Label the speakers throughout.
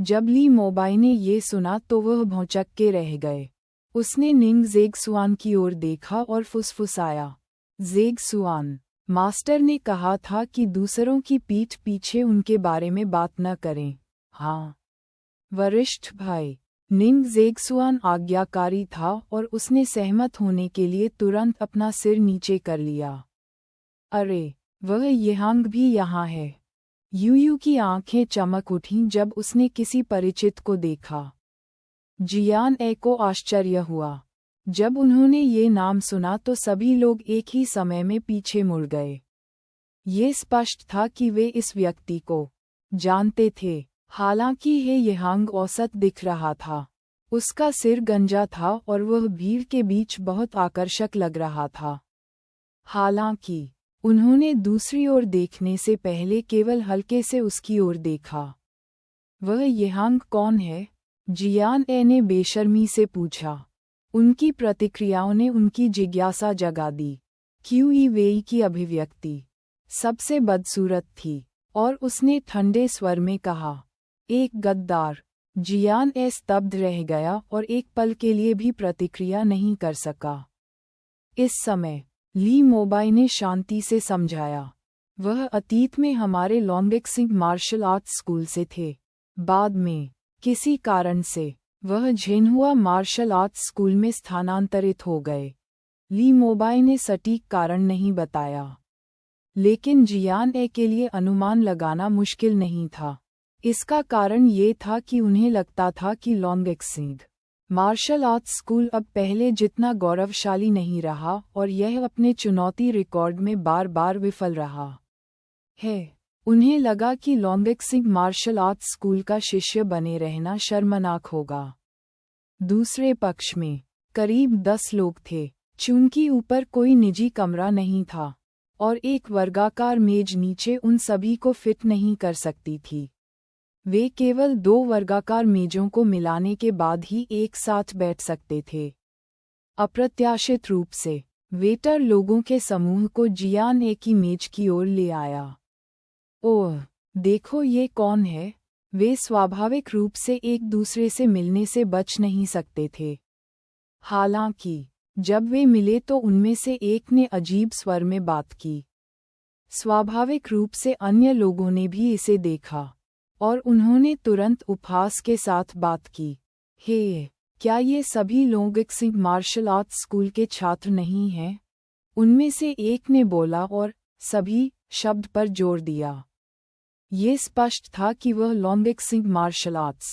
Speaker 1: जब ली मोबाई ने ये सुना तो वह भौंचक के रह गए। उसने निंग ज़ेग्सुआन की ओर देखा और फुसफुसाया, ज़ेग्सुआन, मास्टर ने कहा था कि दूसरों की पीठ पीछे उनके बारे में बात न करें। हाँ, वरिष्ठ भाई। निंग ज़ेग्सुआन आज्ञाकारी था और उसने सहमत होने के लिए तुरंत अपना सिर नीचे कर लिया। अरे, वह यहांग भी यहाँ है। यूयू की आंखें चमक उठीं जब उसने किसी परिचित को देखा। जियान ए को आश्चर्य हुआ। जब उन्होंने ये नाम सुना तो सभी लोग एक ही समय में पीछे मुड़ गए। ये स्पष्ट था कि वे इस व्यक्ति को जानते थे। हालांकि हे यहांग औसत दिख रहा था। उसका सिर गंजा था और वह भीड़ के बीच बहुत आकर्षक लग रहा था। हालांकि उन्होंने दूसरी ओर देखने से पहले केवल हल्के से उसकी ओर देखा। वह यहांग कौन है? जियान ए ने बेशर्मी से पूछा। उनकी प्रतिक्रियाओं ने उनकी जिज्ञासा जगा दी। क्यूई वेई की अभिव्यक्ति सबसे बदसूरत थी और उसने ठंडे स्वर में कहा, एक गद्दार। जियान ए स्तब्ध रह गया और एक पल के लिए भी प्रतिक्रिया नहीं कर सका। इस समय ली मोबाई ने शांति से समझाया, वह अतीत में हमारे लॉन्गेक्सिंग मार्शल आर्ट्स स्कूल से थे। बाद में किसी कारण से वह झेनहुआ मार्शल आर्ट्स स्कूल में स्थानांतरित हो गए। ली मोबाई ने सटीक कारण नहीं बताया, लेकिन जियान ए के लिए अनुमान लगाना मुश्किल नहीं था। इसका कारण ये था कि उन्हें लगता था कि लॉन्गेक्सिंग मार्शल आर्ट्स स्कूल अब पहले जितना गौरवशाली नहीं रहा और यह अपने चुनौती रिकॉर्ड में बार बार विफल रहा है। उन्हें लगा कि लॉन्गेक्सिंग मार्शल आर्ट्स स्कूल का शिष्य बने रहना शर्मनाक होगा। दूसरे पक्ष में करीब 10 लोग थे, चूंकि ऊपर कोई निजी कमरा नहीं था और एक वर्गाकार मेज नीचे उन सभी को फिट नहीं कर सकती थी। वे केवल 2 वर्गाकार मेजों को मिलाने के बाद ही एक साथ बैठ सकते थे। अप्रत्याशित रूप से वेटर लोगों के समूह को जियान ए की मेज की ओर ले आया। ओह, देखो ये कौन है? वे स्वाभाविक रूप से एक दूसरे से मिलने से बच नहीं सकते थे। हालांकि जब वे मिले तो उनमें से एक ने अजीब स्वर में बात की। स्वाभाविक रूप से अन्य लोगों ने भी इसे देखा और उन्होंने तुरंत उपहास के साथ बात की। हे, क्या ये सभी लॉन्गेक्सिंग मार्शल आर्ट्स स्कूल के छात्र नहीं हैं? उनमें से एक ने बोला और सभी शब्द पर जोर दिया। ये स्पष्ट था कि वह लॉन्गेक्सिंग मार्शल आर्ट्स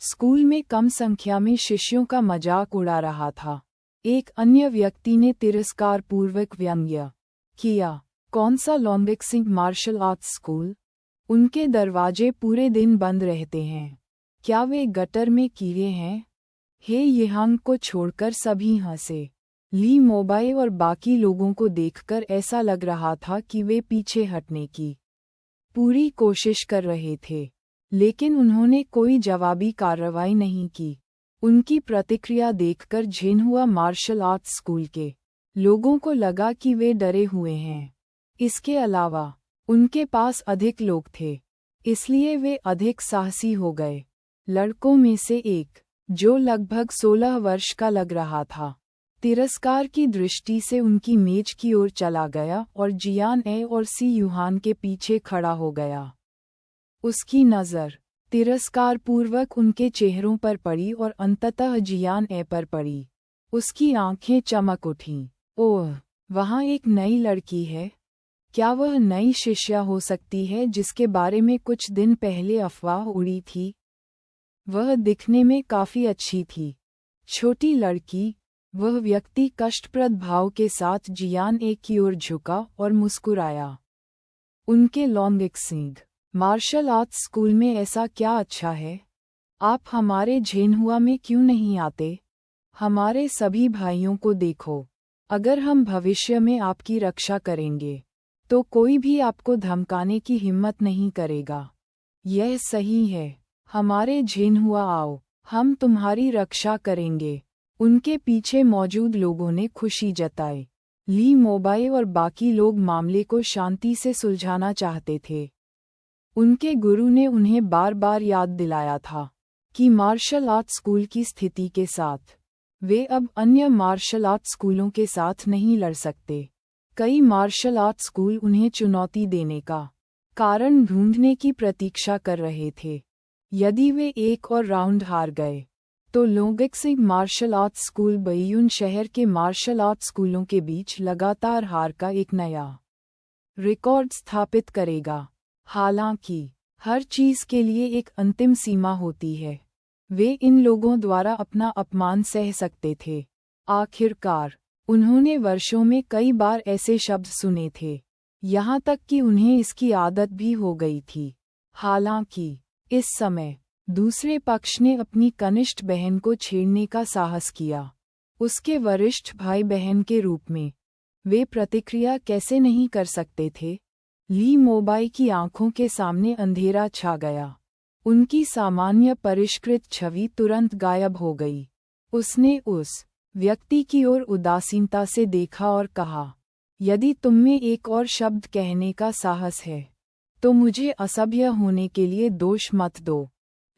Speaker 1: स्कूल में कम संख्या में शिष्यों का मजाक उड़ा रहा था। एक अन्य व्यक्ति ने तिरस्कारपूर्वक व्यंग्य किया, कौन सा लॉन्गेक्सिंग मार्शल आर्ट्स स्कूल? उनके दरवाजे पूरे दिन बंद रहते हैं। क्या वे गटर में कीड़े हैं? हे यहांग को छोड़कर सभी हंसे। ली मोबाई और बाकी लोगों को देखकर ऐसा लग रहा था कि वे पीछे हटने की पूरी कोशिश कर रहे थे, लेकिन उन्होंने कोई जवाबी कार्रवाई नहीं की। उनकी प्रतिक्रिया देखकर झेनहुआ मार्शल आर्ट्स स्कूल के लोगों को लगा कि वे डरे हुए हैं। इसके अलावा उनके पास अधिक लोग थे, इसलिए वे अधिक साहसी हो गए। लड़कों में से एक, जो लगभग 16 वर्ष का लग रहा था, तिरस्कार की दृष्टि से उनकी मेज की ओर चला गया और जियान ए और सी यूहान के पीछे खड़ा हो गया। उसकी नज़र तिरस्कारपूर्वक उनके चेहरों पर पड़ी और अंततः जियान ए पर पड़ी। उसकी आंखें चमक उठीं। ओह, वहाँ एक नई लड़की है। क्या वह नई शिष्या हो सकती है जिसके बारे में कुछ दिन पहले अफवाह उड़ी थी? वह दिखने में काफी अच्छी थी। छोटी लड़की। वह व्यक्ति कष्टप्रद भाव के साथ जियान ए की ओर झुका और मुस्कुराया। उनके लॉन्गेक्सिंग मार्शल आर्ट्स स्कूल में ऐसा क्या अच्छा है? आप हमारे झेनहुआ में क्यों नहीं आते? हमारे सभी भाइयों को देखो। अगर हम भविष्य में आपकी रक्षा करेंगे तो कोई भी आपको धमकाने की हिम्मत नहीं करेगा। यह सही है। हमारे झेनहुआ आओ, हम तुम्हारी रक्षा करेंगे। उनके पीछे मौजूद लोगों ने खुशी जताई। ली मोबाई और बाकी लोग मामले को शांति से सुलझाना चाहते थे। उनके गुरु ने उन्हें बार बार याद दिलाया था कि मार्शल आर्ट स्कूल की स्थिति के साथ वे अब अन्य मार्शल आर्ट स्कूलों के साथ नहीं लड़ सकते। कई मार्शल आर्ट स्कूल उन्हें चुनौती देने का कारण ढूंढने की प्रतीक्षा कर रहे थे। यदि वे एक और राउंड हार गए तो लोंगेक्सिंग मार्शल आर्ट स्कूल बैयून शहर के मार्शल आर्ट स्कूलों के बीच लगातार हार का एक नया रिकॉर्ड स्थापित करेगा। हालांकि हर चीज के लिए एक अंतिम सीमा होती है। वे इन लोगों द्वारा अपना अपमान सह सकते थे। आखिरकार उन्होंने वर्षों में कई बार ऐसे शब्द सुने थे, यहाँ तक कि उन्हें इसकी आदत भी हो गई थी। हालांकि इस समय दूसरे पक्ष ने अपनी कनिष्ठ बहन को छेड़ने का साहस किया। उसके वरिष्ठ भाई बहन के रूप में वे प्रतिक्रिया कैसे नहीं कर सकते थे। ली मोबाई की आंखों के सामने अंधेरा छा गया। उनकी सामान्य परिष्कृत छवि तुरंत गायब हो गई। उसने उस व्यक्ति की ओर उदासीनता से देखा और कहा, यदि तुममें एक और शब्द कहने का साहस है तो मुझे असभ्य होने के लिए दोष मत दो।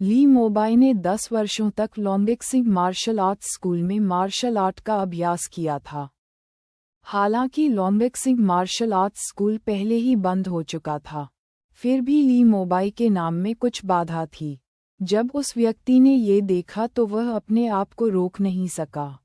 Speaker 1: ली मोबाई ने 10 वर्षों तक लोंगेक्सिंग मार्शल आर्ट स्कूल में मार्शल आर्ट का अभ्यास किया था। हालांकि लोंगेक्सिंग मार्शल आर्ट स्कूल पहले ही बंद हो चुका था, फिर भी ली मोबाई के नाम में कुछ बाधा थी। जब उस व्यक्ति ने ये देखा तो वह अपने आप को रोक नहीं सका।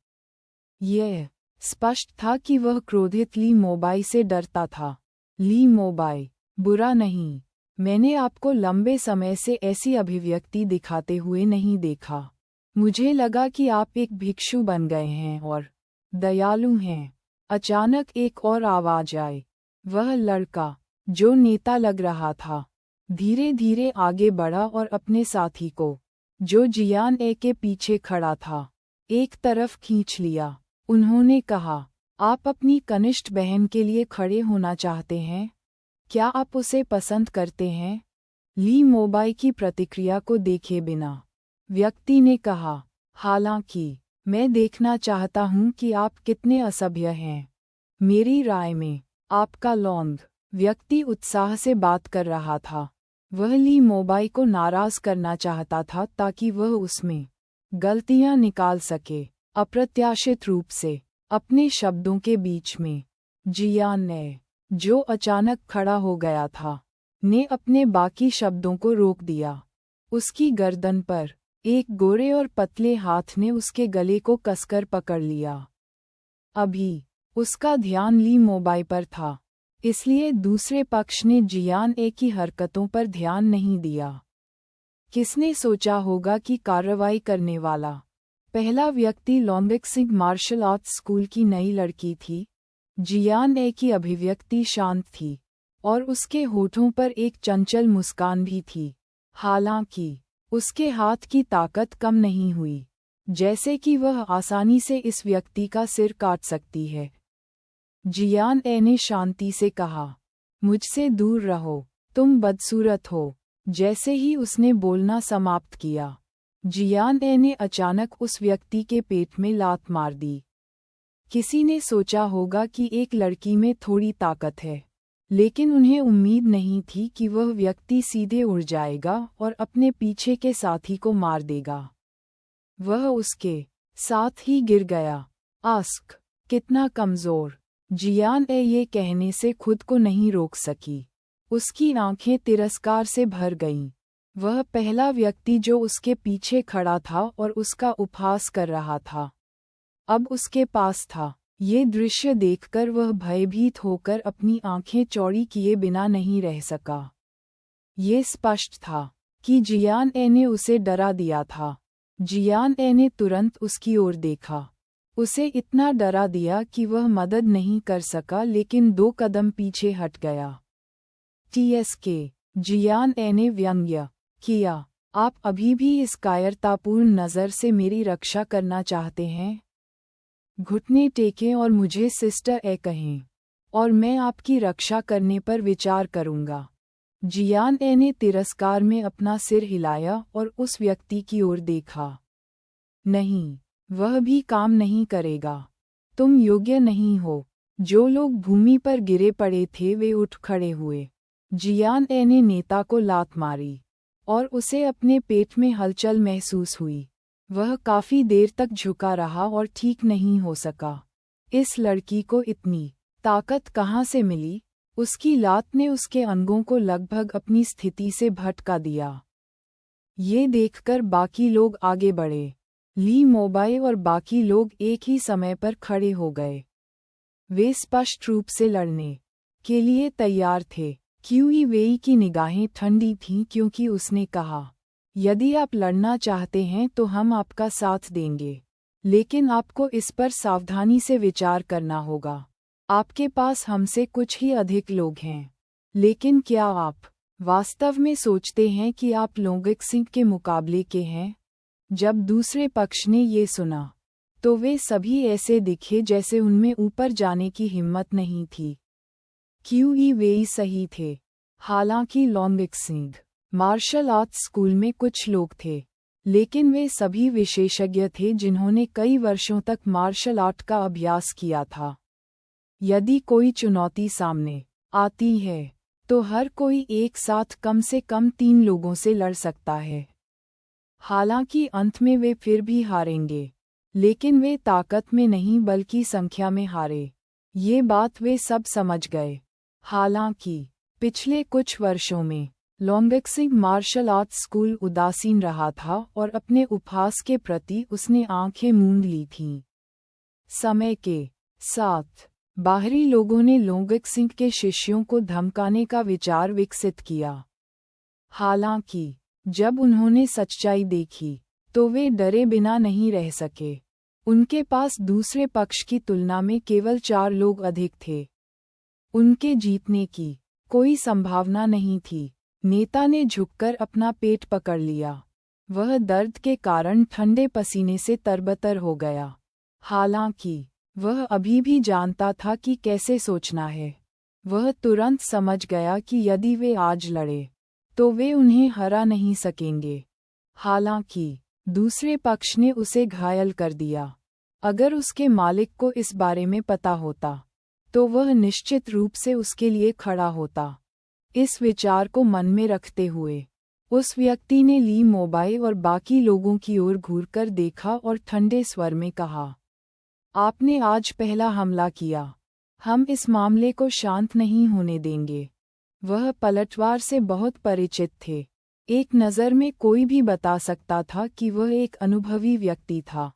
Speaker 1: यह स्पष्ट था कि वह क्रोधित ली मोबाई से डरता था। ली मोबाई, बुरा नहीं, मैंने आपको लंबे समय से ऐसी अभिव्यक्ति दिखाते हुए नहीं देखा। मुझे लगा कि आप एक भिक्षु बन गए हैं और दयालु हैं। अचानक एक और आवाज आई। वह लड़का जो नेता लग रहा था धीरे धीरे आगे बढ़ा और अपने साथी को, जो जियान ए के पीछे खड़ा था, एक तरफ खींच लिया। उन्होंने कहा, आप अपनी कनिष्ठ बहन के लिए खड़े होना चाहते हैं? क्या आप उसे पसंद करते हैं? ली मोबाई की प्रतिक्रिया को देखे बिना व्यक्ति ने कहा, हालांकि मैं देखना चाहता हूं कि आप कितने असभ्य हैं। मेरी राय में आपका लौंग व्यक्ति उत्साह से बात कर रहा था। वह ली मोबाई को नाराज करना चाहता था ताकि वह उसमें गलतियां निकाल सके। अप्रत्याशित रूप से अपने शब्दों के बीच में जियान ने, जो अचानक खड़ा हो गया था, ने अपने बाकी शब्दों को रोक दिया। उसकी गर्दन पर एक गोरे और पतले हाथ ने उसके गले को कसकर पकड़ लिया। अभी उसका ध्यान ली मोबाई पर था, इसलिए दूसरे पक्ष ने जियान ए की हरकतों पर ध्यान नहीं दिया। किसने सोचा होगा कि कार्रवाई करने वाला पहला व्यक्ति लोंगेक्सिंग मार्शल आर्ट स्कूल की नई लड़की थी। जियान ए की अभिव्यक्ति शांत थी और उसके होठों पर एक चंचल मुस्कान भी थी। हालांकि उसके हाथ की ताकत कम नहीं हुई, जैसे कि वह आसानी से इस व्यक्ति का सिर काट सकती है। जियान ए ने शांति से कहा, मुझसे दूर रहो, तुम बदसूरत हो। जैसे ही उसने बोलना समाप्त किया, जियान ए ने अचानक उस व्यक्ति के पेट में लात मार दी। किसी ने सोचा होगा कि एक लड़की में थोड़ी ताकत है, लेकिन उन्हें उम्मीद नहीं थी कि वह व्यक्ति सीधे उड़ जाएगा और अपने पीछे के साथी को मार देगा। वह उसके साथ ही गिर गया। आस्क, कितना कमजोर। जियान ए ये कहने से खुद को नहीं रोक सकी। उसकी आंखें तिरस्कार से भर गईं। वह पहला व्यक्ति जो उसके पीछे खड़ा था और उसका उपहास कर रहा था, अब उसके पास था। ये दृश्य देखकर वह भयभीत होकर अपनी आंखें चौड़ी किए बिना नहीं रह सका। ये स्पष्ट था कि जियान ए ने उसे डरा दिया था। जियान ए ने तुरंत उसकी ओर देखा, उसे इतना डरा दिया कि वह मदद नहीं कर सका, लेकिन 2 कदम पीछे हट गया। TSK, जियान ए ने व्यंग्य किया, आप अभी भी इस कायरतापूर्ण नज़र से मेरी रक्षा करना चाहते हैं? घुटने टेकें और मुझे सिस्टर ए कहें, और मैं आपकी रक्षा करने पर विचार करूंगा। जियान ए ने तिरस्कार में अपना सिर हिलाया और उस व्यक्ति की ओर देखा। नहीं, वह भी काम नहीं करेगा। तुम योग्य नहीं हो। जो लोग भूमि पर गिरे पड़े थे वे उठ खड़े हुए। जियान ए ने नेता को लात मारी और उसे अपने पेट में हलचल महसूस हुई। वह काफी देर तक झुका रहा और ठीक नहीं हो सका। इस लड़की को इतनी ताकत कहाँ से मिली? उसकी लात ने उसके अंगों को लगभग अपनी स्थिति से भटका दिया। ये देखकर बाकी लोग आगे बढ़े। ली मोबाई और बाकी लोग एक ही समय पर खड़े हो गए। वे स्पष्ट रूप से लड़ने के लिए तैयार थे। क्यूई वेई की निगाहें ठंडी थीं क्योंकि उसने कहा, यदि आप लड़ना चाहते हैं तो हम आपका साथ देंगे, लेकिन आपको इस पर सावधानी से विचार करना होगा। आपके पास हमसे कुछ ही अधिक लोग हैं। लेकिन क्या आप वास्तव में सोचते हैं कि आप लोंगक्सिंग के मुकाबले के हैं? जब दूसरे पक्ष ने ये सुना तो वे सभी ऐसे दिखे जैसे उनमें ऊपर जाने की हिम्मत नहीं थी। क्यूई वेई सही थे। हालांकि लोंगक्सिंग मार्शल आर्ट्स स्कूल में कुछ लोग थे, लेकिन वे सभी विशेषज्ञ थे जिन्होंने कई वर्षों तक मार्शल आर्ट का अभ्यास किया था। यदि कोई चुनौती सामने आती है तो हर कोई एक साथ कम से कम 3 लोगों से लड़ सकता है। हालांकि अंत में वे फिर भी हारेंगे, लेकिन वे ताकत में नहीं बल्कि संख्या में हारे। ये बात वे सब समझ गए। हालांकि पिछले कुछ वर्षों में लोंगक्सिंग मार्शल आर्ट्स स्कूल उदासीन रहा था और अपने उपहास के प्रति उसने आंखें मूंद ली थीं। समय के साथ बाहरी लोगों ने लोंगक्सिंग के शिष्यों को धमकाने का विचार विकसित किया। हालांकि जब उन्होंने सच्चाई देखी तो वे डरे बिना नहीं रह सके। उनके पास दूसरे पक्ष की तुलना में केवल 4 लोग अधिक थे। उनके जीतने की कोई संभावना नहीं थी। नेता ने झुककर अपना पेट पकड़ लिया। वह दर्द के कारण ठंडे पसीने से तरबतर हो गया। हालांकि वह अभी भी जानता था कि कैसे सोचना है। वह तुरंत समझ गया कि यदि वे आज लड़े तो वे उन्हें हरा नहीं सकेंगे। हालांकि दूसरे पक्ष ने उसे घायल कर दिया। अगर उसके मालिक को इस बारे में पता होता तो वह निश्चित रूप से उसके लिए खड़ा होता। इस विचार को मन में रखते हुए उस व्यक्ति ने ली मोबाई और बाकी लोगों की ओर घूरकर देखा और ठंडे स्वर में कहा, आपने आज पहला हमला किया। हम इस मामले को शांत नहीं होने देंगे। वह पलटवार से बहुत परिचित थे। एक नज़र में कोई भी बता सकता था कि वह एक अनुभवी व्यक्ति था।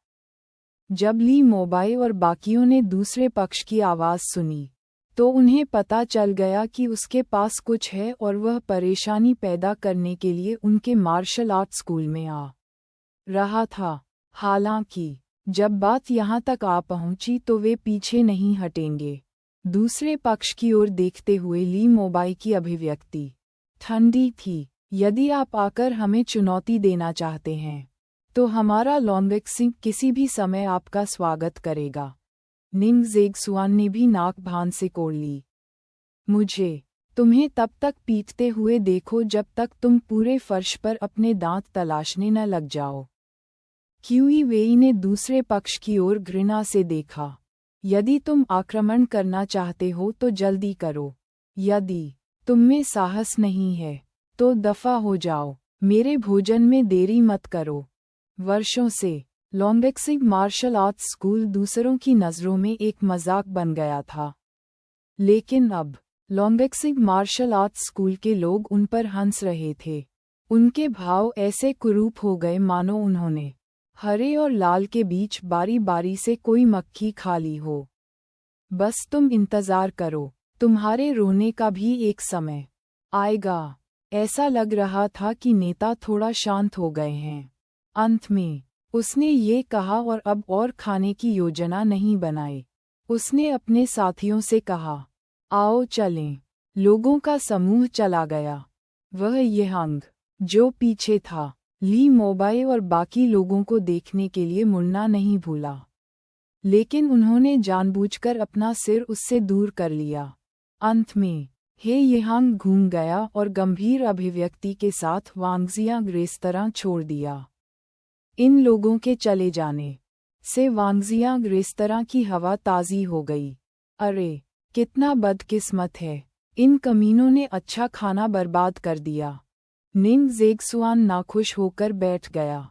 Speaker 1: जब ली मोबाई और बाकियों ने दूसरे पक्ष की आवाज़ सुनी तो उन्हें पता चल गया कि उसके पास कुछ है और वह परेशानी पैदा करने के लिए उनके मार्शल आर्ट स्कूल में आ रहा था। हालांकि जब बात यहाँ तक आ पहुँची तो वे पीछे नहीं हटेंगे। दूसरे पक्ष की ओर देखते हुए ली मोबाई की अभिव्यक्ति ठंडी थी। यदि आप आकर हमें चुनौती देना चाहते हैं तो हमारा लोंगक्सिंग किसी भी समय आपका स्वागत करेगा। निंग ज़ेगसुआन ने भी नाक भान से कोड़ ली। मुझे तुम्हें तब तक पीटते हुए देखो जब तक तुम पूरे फर्श पर अपने दांत तलाशने न लग जाओ। क्यूई वेई ने दूसरे पक्ष की ओर घृणा से देखा। यदि तुम आक्रमण करना चाहते हो तो जल्दी करो। यदि तुम में साहस नहीं है तो दफा हो जाओ। मेरे भोजन में देरी मत करो। वर्षों से लोंगक्सिंग मार्शल आर्ट्स स्कूल दूसरों की नज़रों में एक मजाक बन गया था। लेकिन अब लोंगक्सिंग मार्शल आर्ट्स स्कूल के लोग उन पर हंस रहे थे। उनके भाव ऐसे कुरूप हो गए मानो उन्होंने हरे और लाल के बीच बारी बारी से कोई मक्खी खा ली हो। बस तुम इंतज़ार करो, तुम्हारे रोने का भी एक समय आएगा। ऐसा लग रहा था कि नेता थोड़ा शांत हो गए हैं। अंत में उसने ये कहा और अब और खाने की योजना नहीं बनाई। उसने अपने साथियों से कहा, आओ चलें। लोगों का समूह चला गया। वह यंग जो पीछे था, ली मोबाई और बाकी लोगों को देखने के लिए मुड़ना नहीं भूला। लेकिन उन्होंने जानबूझकर अपना सिर उससे दूर कर लिया। अंत में हे यंग घूम गया और गंभीर अभिव्यक्ति के साथ वांगजियांग रेस्तरां छोड़ दिया। इन लोगों के चले जाने से वांगजियांग रेस्तरां की हवा ताज़ी हो गई। अरे कितना बदकिस्मत है, इन कमीनों ने अच्छा खाना बर्बाद कर दिया। निंग ज़ेगसुआन नाखुश होकर बैठ गया।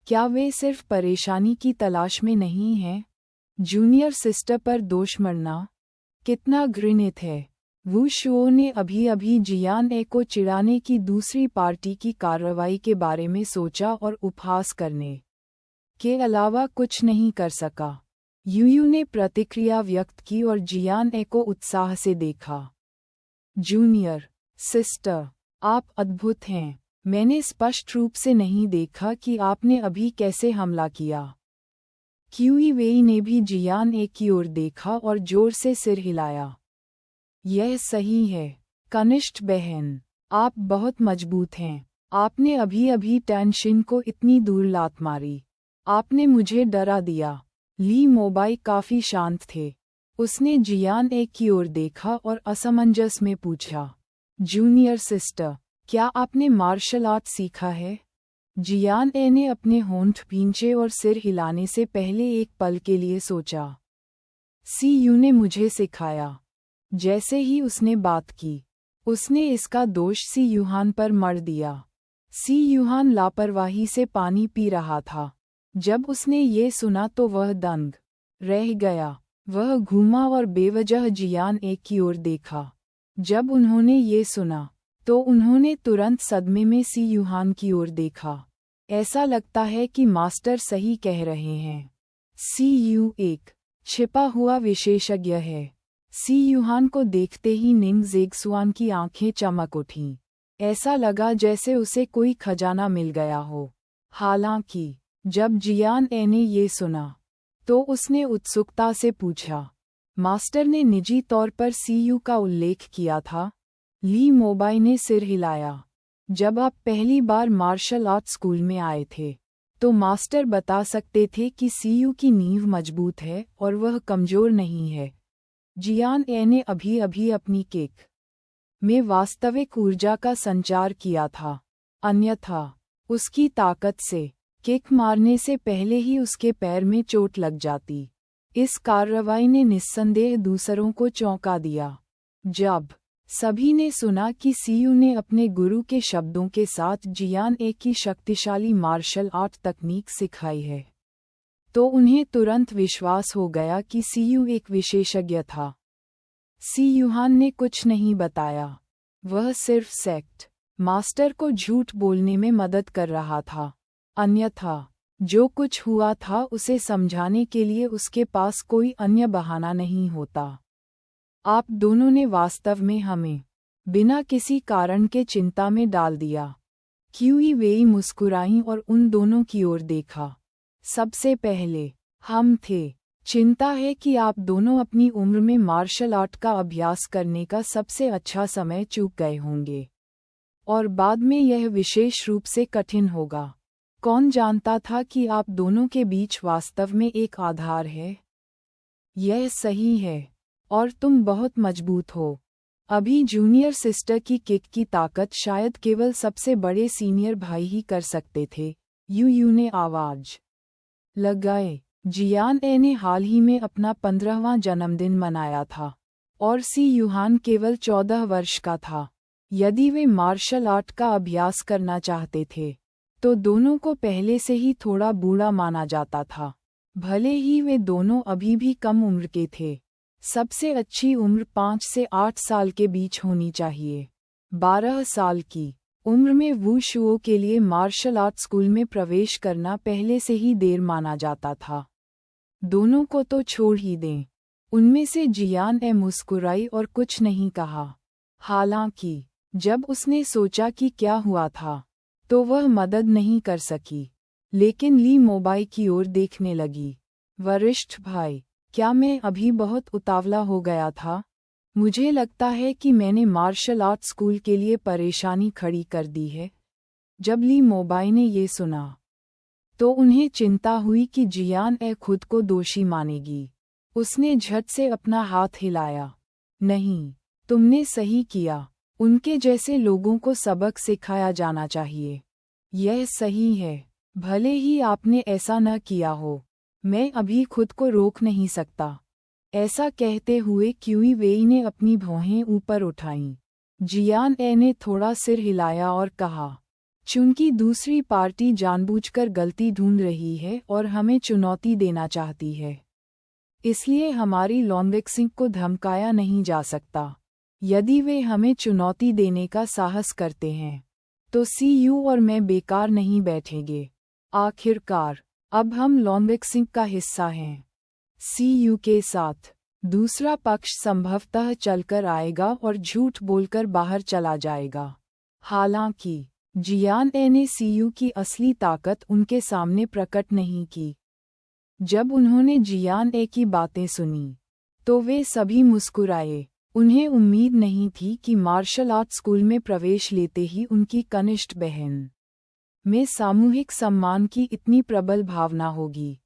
Speaker 1: क्या वे सिर्फ परेशानी की तलाश में नहीं हैं? जूनियर सिस्टर पर दोष मढ़ना कितना घृणित है। वू शुओ ने अभी अभी जियान ए को चिढ़ाने की दूसरी पार्टी की कार्रवाई के बारे में सोचा और उपहास करने के अलावा कुछ नहीं कर सका। यूयू ने प्रतिक्रिया व्यक्त की और जियान ए को उत्साह से देखा। जूनियर सिस्टर, आप अद्भुत हैं। मैंने स्पष्ट रूप से नहीं देखा कि आपने अभी कैसे हमला किया। क्यूई वेई ने भी जियान ए की ओर देखा और जोर से सिर हिलाया। यह सही है कनिष्ठ बहन, आप बहुत मजबूत हैं। आपने अभी अभी टैनशिन को इतनी दूर लात मारी। आपने मुझे डरा दिया। ली मोबाई काफी शांत थे। उसने जियान ए की ओर देखा और असमंजस में पूछा, जूनियर सिस्टर, क्या आपने मार्शल आर्ट सीखा है? जियान ए ने अपने होंठ भींचे और सिर हिलाने से पहले एक पल के लिए सोचा। सी यू ने मुझे सिखाया। जैसे ही उसने बात की, उसने इसका दोष सी यूहान पर मढ़ दिया। सी यूहान लापरवाही से पानी पी रहा था। जब उसने ये सुना तो वह दंग रह गया। वह घूमा और बेवजह जियान ए की ओर देखा। जब उन्होंने ये सुना तो उन्होंने तुरंत सदमे में सी यूहान की ओर देखा। ऐसा लगता है कि मास्टर सही कह रहे हैं। सी यू एक छिपा हुआ विशेषज्ञ है। सी यूहान को देखते ही निंग ज़ेगसुआन की आंखें चमक उठीं। ऐसा लगा जैसे उसे कोई खजाना मिल गया हो। हालांकि जब जियान ए ने ये सुना तो उसने उत्सुकता से पूछा, मास्टर ने निजी तौर पर सीयू का उल्लेख किया था? ली मोबाई ने सिर हिलाया। जब आप पहली बार मार्शल आर्ट स्कूल में आए थे तो मास्टर बता सकते थे कि सीयू की नींव मजबूत है और वह कमजोर नहीं है। जियान ए ने अभी अभी अपनी किक में वास्तविक ऊर्जा का संचार किया था, अन्यथा उसकी ताकत से किक मारने से पहले ही उसके पैर में चोट लग जाती। इस कार्रवाई ने निस्संदेह दूसरों को चौंका दिया। जब सभी ने सुना कि सीयू ने अपने गुरु के शब्दों के साथ जियान ए की शक्तिशाली मार्शल आर्ट तकनीक सिखाई है, तो उन्हें तुरंत विश्वास हो गया कि सीयू एक विशेषज्ञ था। सी यूहान ने कुछ नहीं बताया। वह सिर्फ सेक्ट मास्टर को झूठ बोलने में मदद कर रहा था। अन्यथा जो कुछ हुआ था उसे समझाने के लिए उसके पास कोई अन्य बहाना नहीं होता। आप दोनों ने वास्तव में हमें बिना किसी कारण के चिंता में डाल दिया। क्यूई वेई मुस्कुराई और उन दोनों की ओर देखा। सबसे पहले हम थे। चिंता है कि आप दोनों अपनी उम्र में मार्शल आर्ट का अभ्यास करने का सबसे अच्छा समय चूक गए होंगे, और बाद में यह विशेष रूप से कठिन होगा। कौन जानता था कि आप दोनों के बीच वास्तव में एक आधार है? यह सही है, और तुम बहुत मजबूत हो। अभी जूनियर सिस्टर की किक की ताकत शायद केवल सबसे बड़े सीनियर भाई ही कर सकते थे। यू ने आवाज लगाए। जियान ए ने हाल ही में अपना 15वां जन्मदिन मनाया था, और सी यूहान केवल 14 वर्ष का था। यदि वे मार्शल आर्ट का अभ्यास करना चाहते थे तो दोनों को पहले से ही थोड़ा बूढ़ा माना जाता था, भले ही वे दोनों अभी भी कम उम्र के थे। सबसे अच्छी उम्र 5 से 8 साल के बीच होनी चाहिए। 12 साल की उम्र में वुशुओ के लिए मार्शल आर्ट स्कूल में प्रवेश करना पहले से ही देर माना जाता था। दोनों को तो छोड़ ही दें। उनमें से जियान ए मुस्कुराई और कुछ नहीं कहा। हालांकि जब उसने सोचा कि क्या हुआ था तो वह मदद नहीं कर सकी, लेकिन ली मोबाई की ओर देखने लगी। वरिष्ठ भाई, क्या मैं अभी बहुत उतावला हो गया था? मुझे लगता है कि मैंने मार्शल आर्ट स्कूल के लिए परेशानी खड़ी कर दी है। जब ली मोबाई ने ये सुना तो उन्हें चिंता हुई कि जियान ए खुद को दोषी मानेगी। उसने झट से अपना हाथ हिलाया। नहीं, तुमने सही किया। उनके जैसे लोगों को सबक सिखाया जाना चाहिए। यह सही है, भले ही आपने ऐसा न किया हो। मैं अभी खुद को रोक नहीं सकता। ऐसा कहते हुए क्यूई वेई ने अपनी भौहें ऊपर उठाईं। जियान ए ने थोड़ा सिर हिलाया और कहा, चूंकि दूसरी पार्टी जानबूझकर गलती ढूंढ रही है और हमें चुनौती देना चाहती है, इसलिए हमारी लॉन्गवेक्सिंग को धमकाया नहीं जा सकता। यदि वे हमें चुनौती देने का साहस करते हैं तो सीयू और मैं बेकार नहीं बैठेंगे। आखिरकार अब हम लॉन्गवेक्सिंग का हिस्सा हैं। सीयू के साथ दूसरा पक्ष संभवतः चलकर आएगा और झूठ बोलकर बाहर चला जाएगा। हालांकि जियान ए ने सीयू की असली ताकत उनके सामने प्रकट नहीं की। जब उन्होंने जियान ए की बातें सुनी तो वे सभी मुस्कुराए। उन्हें उम्मीद नहीं थी कि मार्शल आर्ट स्कूल में प्रवेश लेते ही उनकी कनिष्ठ बहन में सामूहिक सम्मान की इतनी प्रबल भावना होगी।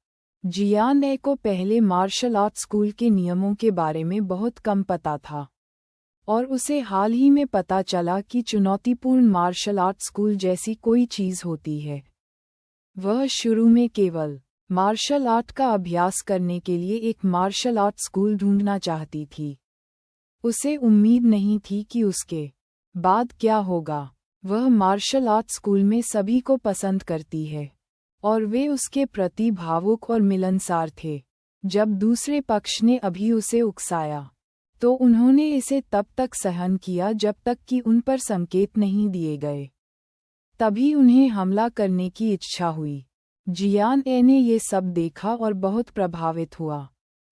Speaker 1: जियान ए को पहले मार्शल आर्ट स्कूल के नियमों के बारे में बहुत कम पता था और उसे हाल ही में पता चला कि चुनौतीपूर्ण मार्शल आर्ट स्कूल जैसी कोई चीज़ होती है। वह शुरू में केवल मार्शल आर्ट का अभ्यास करने के लिए एक मार्शल आर्ट स्कूल ढूंढना चाहती थी। उसे उम्मीद नहीं थी कि उसके बाद क्या होगा। वह मार्शल आर्ट स्कूल में सभी को पसंद करती है और वे उसके प्रति भावुक और मिलनसार थे। जब दूसरे पक्ष ने अभी उसे उकसाया तो उन्होंने इसे तब तक सहन किया जब तक कि उन पर संकेत नहीं दिए गए। तभी उन्हें हमला करने की इच्छा हुई। जियान ए ने ये सब देखा और बहुत प्रभावित हुआ।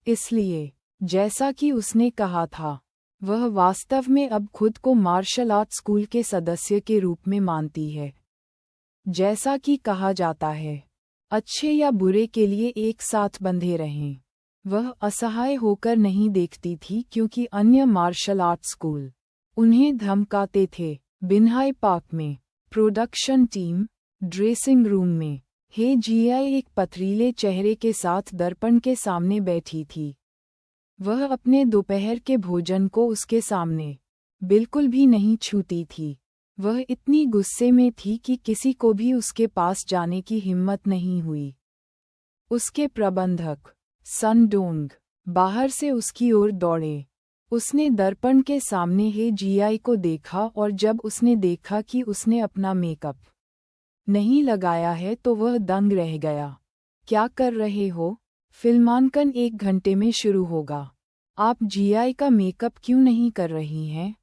Speaker 1: इसलिए जैसा कि उसने कहा था, वह वास्तव में अब खुद को मार्शल आर्ट स्कूल के सदस्य के रूप में मानती है। जैसा कि कहा जाता है, अच्छे या बुरे के लिए एक साथ बंधे रहें। वह असहाय होकर नहीं देखती थी क्योंकि अन्य मार्शल आर्ट स्कूल उन्हें धमकाते थे। बिन्हाई पार्क में प्रोडक्शन टीम ड्रेसिंग रूम में हे जियाई एक पथरीले चेहरे के साथ दर्पण के सामने बैठी थी। वह अपने दोपहर के भोजन को उसके सामने बिल्कुल भी नहीं छूती थी। वह इतनी गुस्से में थी कि किसी को भी उसके पास जाने की हिम्मत नहीं हुई। उसके प्रबंधक सन डोंग बाहर से उसकी ओर दौड़े। उसने दर्पण के सामने हे जियाई को देखा और जब उसने देखा कि उसने अपना मेकअप नहीं लगाया है तो वह दंग रह गया। क्या कर रहे हो? फिल्मांकन 1 घंटे में शुरू होगा। आप जियाई का मेकअप क्यों नहीं कर रही हैं?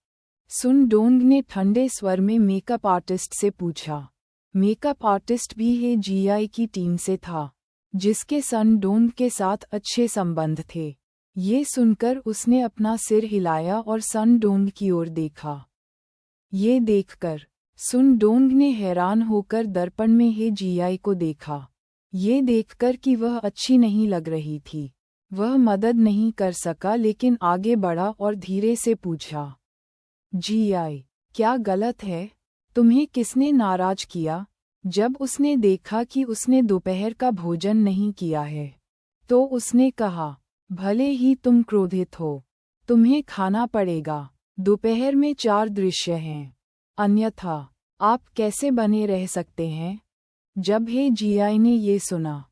Speaker 1: सुन डोंग ने ठंडे स्वर में मेकअप आर्टिस्ट से पूछा। मेकअप आर्टिस्ट भी हे जियाई की टीम से था, जिसके सन डोंग के साथ अच्छे संबंध थे। ये सुनकर उसने अपना सिर हिलाया और सन डोंग की ओर देखा। ये देखकर सुन डोंग ने हैरान होकर दर्पण में हे जियाई को देखा। ये देखकर कि वह अच्छी नहीं लग रही थी, वह मदद नहीं कर सका लेकिन आगे बढ़ा और धीरे से पूछा, जियाई, क्या गलत है? तुम्हें किसने नाराज किया? जब उसने देखा कि उसने दोपहर का भोजन नहीं किया है, तो उसने कहा, भले ही तुम क्रोधित हो, तुम्हें खाना पड़ेगा। दोपहर में 4 दृश्य हैं, अन्यथा आप कैसे बने रह सकते हैं? जब हे जियाई ने ये सुना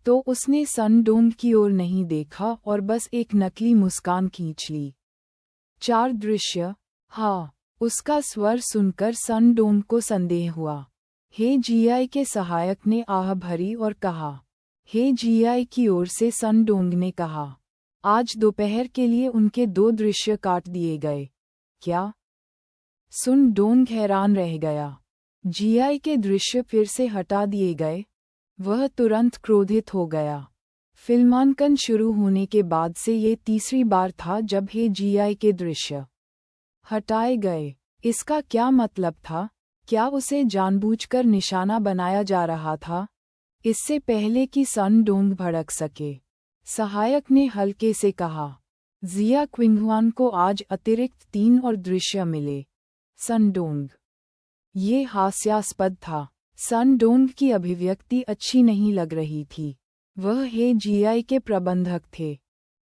Speaker 1: तो उसने सन डोंग की ओर नहीं देखा और बस एक नकली मुस्कान खींच ली। 4 दृश्य? हाँ, उसका स्वर सुनकर सन डोंग को संदेह हुआ। हे जियाई के सहायक ने आह भरी और कहा। हे जियाई की ओर से सन डोंग ने कहा, आज दोपहर के लिए उनके 2 दृश्य काट दिए गए। क्या? सुन डोंग हैरान रह गया। जियाई के दृश्य फिर से हटा दिए गए? वह तुरंत क्रोधित हो गया। फिल्मांकन शुरू होने के बाद से ये तीसरी बार था जब हे जियाई के दृश्य हटाए गए। इसका क्या मतलब था? क्या उसे जानबूझकर निशाना बनाया जा रहा था? इससे पहले कि सन डोंग भड़क सके, सहायक ने हल्के से कहा, जिया क्विंगहुआन को आज अतिरिक्त 3 और दृश्य मिले। सन डोंग। ये हास्यास्पद था। सन डोंग की अभिव्यक्ति अच्छी नहीं लग रही थी। वह हे जियाई के प्रबंधक थे।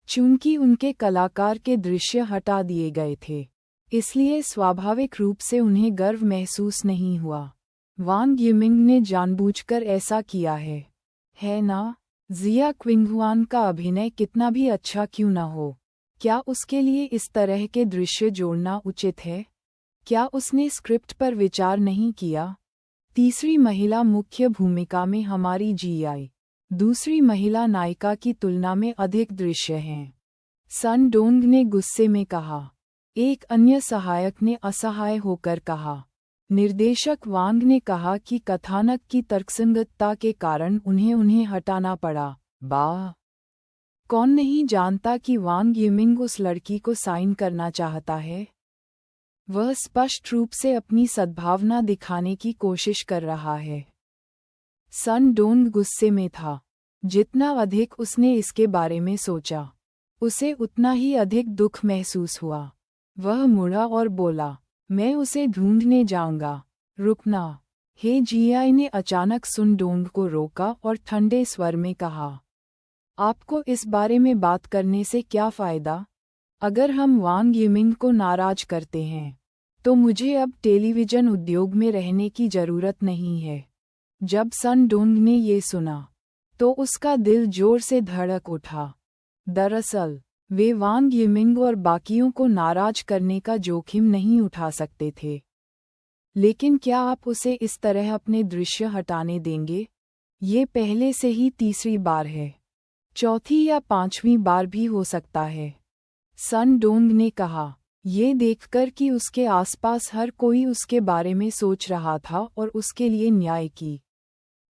Speaker 1: चूंकि उनके कलाकार के दृश्य हटा दिए गए थे, इसलिए स्वाभाविक रूप से उन्हें गर्व महसूस नहीं हुआ। वांग यिमिंग ने जानबूझकर ऐसा किया है ना? जिया क्विंगहुआन का अभिनय कितना भी अच्छा क्यों न हो, क्या उसके लिए इस तरह के दृश्य जोड़ना उचित है? क्या उसने स्क्रिप्ट पर विचार नहीं किया? तीसरी महिला मुख्य भूमिका में हमारी जीआई दूसरी महिला नायिका की तुलना में अधिक दृश्य हैं। सन डोंग ने गुस्से में कहा। एक अन्य सहायक ने असहाय होकर कहा। निर्देशक वांग ने कहा कि कथानक की तर्कसंगतता के कारण उन्हें हटाना पड़ा। कौन नहीं जानता कि वांग यिमिंग उस लड़की को साइन करना चाहता है? वह स्पष्ट रूप से अपनी सद्भावना दिखाने की कोशिश कर रहा है। सन डोंग गुस्से में था। जितना अधिक उसने इसके बारे में सोचा, उसे उतना ही अधिक दुख महसूस हुआ। वह मुड़ा और बोला, मैं उसे ढूंढने जाऊंगा। रुकना। हे जीआई ने अचानक सुन डोंग को रोका और ठंडे स्वर में कहा, आपको इस बारे में बात करने से क्या फ़ायदा? अगर हम वांग यिमिंग को नाराज करते हैं, तो मुझे अब टेलीविज़न उद्योग में रहने की ज़रूरत नहीं है। जब सन डोंग ने ये सुना, तो उसका दिल जोर से धड़क उठा। दरअसल, वे वांग यिमिंग और बाकियों को नाराज करने का जोखिम नहीं उठा सकते थे। लेकिन क्या आप उसे इस तरह अपने दृश्य हटाने देंगे? ये पहले से ही तीसरी बार है। चौथी या पांचवीं बार भी हो सकता है। सन डोंग ने कहा, ये देखकर कि उसके आसपास हर कोई उसके बारे में सोच रहा था और उसके लिए न्याय की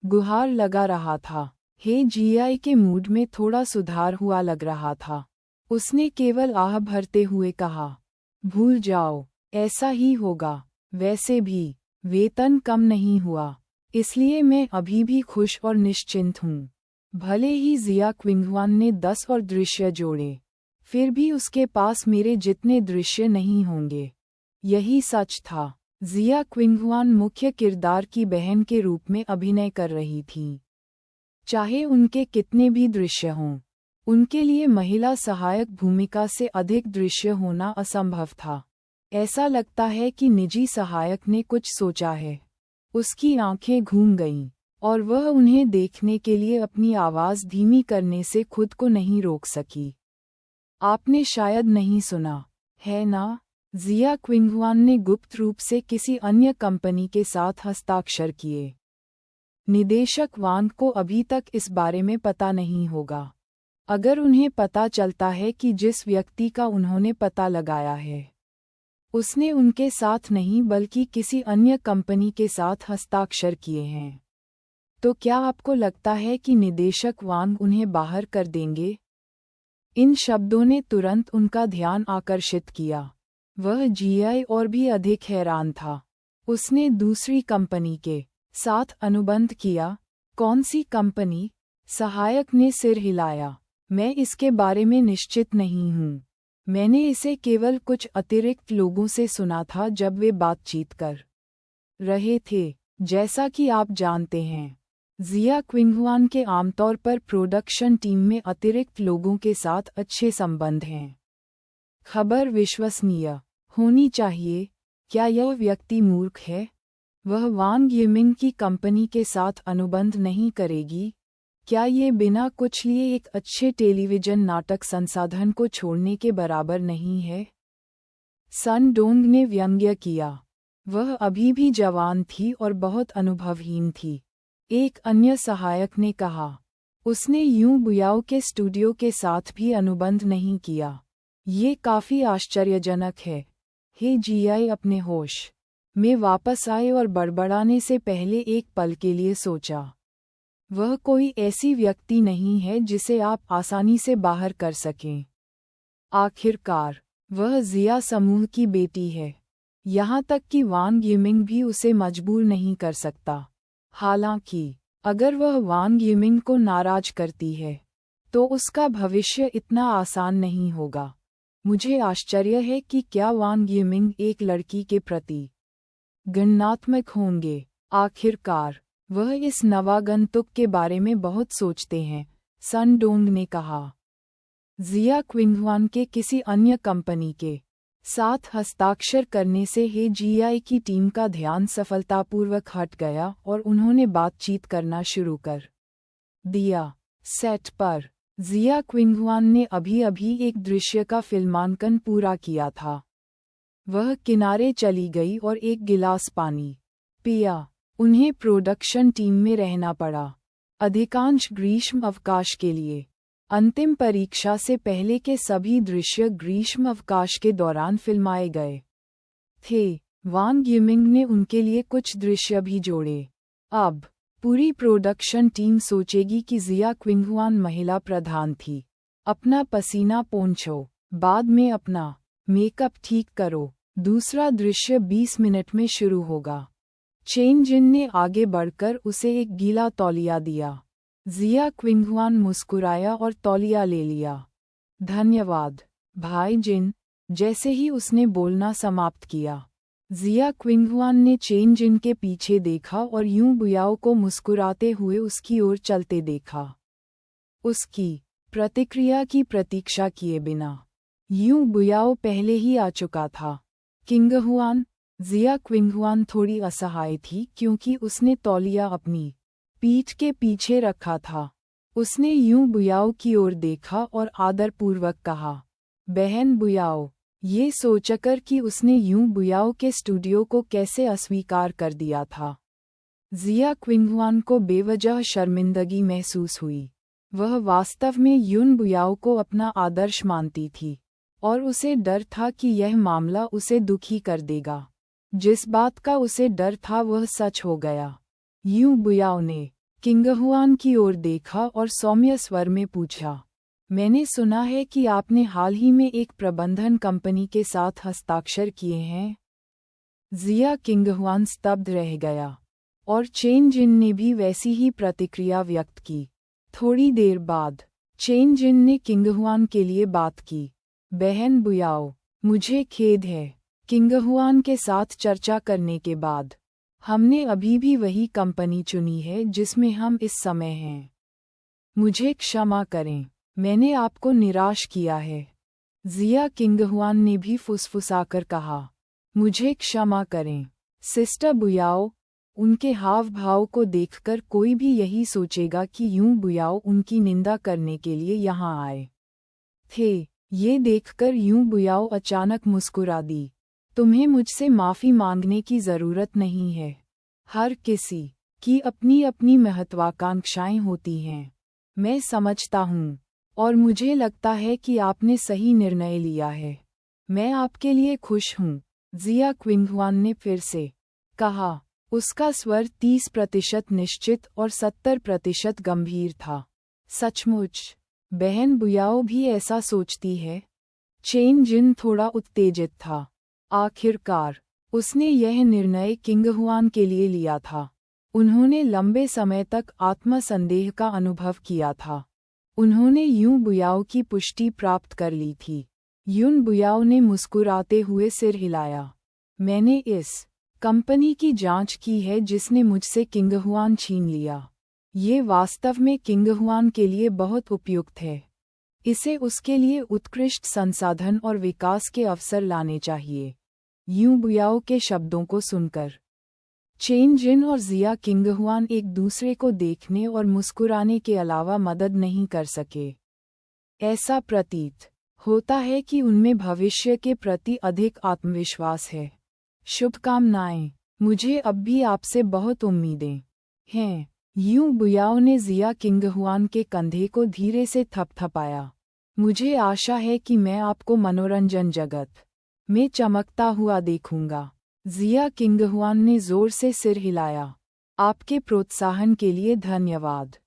Speaker 1: गुहार लगा रहा था। हे जीआई के मूड में थोड़ा सुधार हुआ लग रहा था। उसने केवल आह भरते हुए कहा, भूल जाओ, ऐसा ही होगा। वैसे भी वेतन कम नहीं हुआ, इसलिए मैं अभी भी खुश और निश्चिंत हूँ। भले ही जिया क्विंगहुआन ने 10 और दृश्य जोड़े, फिर भी उसके पास मेरे जितने दृश्य नहीं होंगे। यही सच था। जिया क्विंगहुआन मुख्य किरदार की बहन के रूप में अभिनय कर रही थीं। चाहे उनके कितने भी दृश्य हों, उनके लिए महिला सहायक भूमिका से अधिक दृश्य होना असंभव था। ऐसा लगता है कि निजी सहायक ने कुछ सोचा है। उसकी आंखें घूम गईं, और वह उन्हें देखने के लिए अपनी आवाज़ धीमी करने से खुद को नहीं रोक सकी। आपने शायद नहीं सुना, है ना? जिया क्विंगहुआन ने गुप्त रूप से किसी अन्य कंपनी के साथ हस्ताक्षर किए। निदेशक वांग को अभी तक इस बारे में पता नहीं होगा। अगर उन्हें पता चलता है कि जिस व्यक्ति का उन्होंने पता लगाया है, उसने उनके साथ नहीं बल्कि किसी अन्य कंपनी के साथ हस्ताक्षर किए हैं, तो क्या आपको लगता है कि निदेशक वांग उन्हें बाहर कर देंगे? इन शब्दों ने तुरंत उनका ध्यान आकर्षित किया। वह जीआई और भी अधिक हैरान था। उसने दूसरी कंपनी के साथ अनुबंध किया। कौन सी कंपनी? सहायक ने सिर हिलाया। मैं इसके बारे में निश्चित नहीं हूँ। मैंने इसे केवल कुछ अतिरिक्त लोगों से सुना था जब वे बातचीत कर रहे थे। जैसा कि आप जानते हैं, जिया क्विंगहुआन के आमतौर पर प्रोडक्शन टीम में अतिरिक्त लोगों के साथ अच्छे संबंध हैं। खबर विश्वसनीय होनी चाहिए। क्या यह व्यक्ति मूर्ख है? वह वांग यिमिंग की कंपनी के साथ अनुबंध नहीं करेगी? क्या ये बिना कुछ लिए एक अच्छे टेलीविजन नाटक संसाधन को छोड़ने के बराबर नहीं है? सन डोंग ने व्यंग्य किया। वह अभी भी जवान थी और बहुत अनुभवहीन थी। एक अन्य सहायक ने कहा, उसने यूं बुयाओ के स्टूडियो के साथ भी अनुबंध नहीं किया। ये काफी आश्चर्यजनक है। हे जीआई अपने होश में वापस आए और बड़बड़ाने से पहले एक पल के लिए सोचा। वह कोई ऐसी व्यक्ति नहीं है जिसे आप आसानी से बाहर कर सकें। आखिरकार, वह जिया समूह की बेटी है। यहाँ तक कि वांग यिमिंग भी उसे मजबूर नहीं कर सकता। हालांकि, अगर वह वांग यिमिंग को नाराज करती है, तो उसका भविष्य इतना आसान नहीं होगा। मुझे आश्चर्य है कि क्या वांग यिमिंग एक लड़की के प्रति गणनात्मक होंगे। आखिरकार, वह इस नवागंतुक के बारे में बहुत सोचते हैं, सन डोंग ने कहा। जिया क्विंगहुआन के किसी अन्य कंपनी के साथ हस्ताक्षर करने से हे जीआई की टीम का ध्यान सफलतापूर्वक हट गया और उन्होंने बातचीत करना शुरू कर दिया। सेट पर जिया क्विंगहुआन ने अभी अभी एक दृश्य का फिल्मांकन पूरा किया था। वह किनारे चली गई और एक गिलास पानी पिया। उन्हें प्रोडक्शन टीम में रहना पड़ा, अधिकांश ग्रीष्म अवकाश के लिए। अंतिम परीक्षा से पहले के सभी दृश्य ग्रीष्म अवकाश के दौरान फिल्माए गए थे। वांग यिमिंग ने उनके लिए कुछ दृश्य भी जोड़े। अब पूरी प्रोडक्शन टीम सोचेगी कि जिया क्विंगहुआन महिला प्रधान थी। अपना पसीना पोंछो, बाद में अपना मेकअप ठीक करो। दूसरा दृश्य 20 मिनट में शुरू होगा। चेन जिन ने आगे बढ़कर उसे एक गीला तौलिया दिया। जिया क्विंगहुआन मुस्कुराया और तौलिया ले लिया। धन्यवाद, भाई जिन। जैसे ही उसने बोलना समाप्त किया, जिया क्विंगहुआन ने चेन जिन के पीछे देखा और यूं बुयाओ को मुस्कुराते हुए उसकी ओर चलते देखा। उसकी प्रतिक्रिया की प्रतीक्षा किए बिना यूं बुयाओ पहले ही आ चुका था। किंगहुआन। जिया क्विंगहुआन थोड़ी असहाय थी क्योंकि उसने तौलिया अपनी पीठ के पीछे रखा था। उसने यूं बुयाओ की ओर देखा और आदरपूर्वक कहा, बहन बुयाओ, ये सोचकर कि उसने यूं बुयाओ के स्टूडियो को कैसे अस्वीकार कर दिया था। जिया क्विंगहुआन को बेवजह शर्मिंदगी महसूस हुई। वह वास्तव में यून बुयाओ को अपना आदर्श मानती थी और उसे डर था कि यह मामला उसे दुखी कर देगा। जिस बात का उसे डर था वह सच हो गया। यूं बुयाओ ने किंगहुआन की ओर देखा और सौम्य स्वर में पूछा, मैंने सुना है कि आपने हाल ही में एक प्रबंधन कंपनी के साथ हस्ताक्षर किए हैं। जिया किंगहुआन स्तब्ध रह गया और चेन जिन ने भी वैसी ही प्रतिक्रिया व्यक्त की। थोड़ी देर बाद चेन जिन ने किंगहुआन के लिए बात की, बहन बुयाओ, मुझे खेद है। किंगहुआन के साथ चर्चा करने के बाद हमने अभी भी वही कंपनी चुनी है जिसमें हम इस समय हैं। मुझे क्षमा करें, मैंने आपको निराश किया है। जिया किंगहुआन ने भी फुसफुसाकर कहा, मुझे क्षमा करें सिस्टर बुयाओ। उनके हाव भाव को देखकर कोई भी यही सोचेगा कि यूं बुयाओ उनकी निंदा करने के लिए यहाँ आए थे। ये देखकर यूं बुयाओ अचानक मुस्कुरा दी, तुम्हें मुझसे माफ़ी मांगने की ज़रूरत नहीं है। हर किसी की अपनी अपनी महत्वाकांक्षाएं होती हैं। मैं समझता हूँ और मुझे लगता है कि आपने सही निर्णय लिया है। मैं आपके लिए खुश हूँ, जिया क्विंगहुआन ने फिर से कहा। उसका स्वर 30% निश्चित और 70% गंभीर था। सचमुच, बहन बुयाओ भी ऐसा सोचती है? चेन जिन थोड़ा उत्तेजित था। आखिरकार उसने यह निर्णय किंगहुआन के लिए लिया था। उन्होंने लंबे समय तक आत्मसंदेह का अनुभव किया था। उन्होंने यूं बुयाओ की पुष्टि प्राप्त कर ली थी। यून बुयाओ ने मुस्कुराते हुए सिर हिलाया। मैंने इस कंपनी की जांच की है जिसने मुझसे किंगहुआन छीन लिया। ये वास्तव में किंगहुआन के लिए बहुत उपयुक्त है। इसे उसके लिए उत्कृष्ट संसाधन और विकास के अवसर लाने चाहिए। यूं बुयाओ के शब्दों को सुनकर चेन जिन और जिया किंगहुआन एक दूसरे को देखने और मुस्कुराने के अलावा मदद नहीं कर सके। ऐसा प्रतीत होता है कि उनमें भविष्य के प्रति अधिक आत्मविश्वास है। शुभकामनाएं, मुझे अब भी आपसे बहुत उम्मीदें हैं। यूं बुयाओ ने जिया किंगहुआन के कंधे को धीरे से थपथपाया। मुझे आशा है कि मैं आपको मनोरंजन जगत में चमकता हुआ देखूंगा। जिया किंगहुआन ने जोर से सिर हिलाया। आपके प्रोत्साहन के लिए धन्यवाद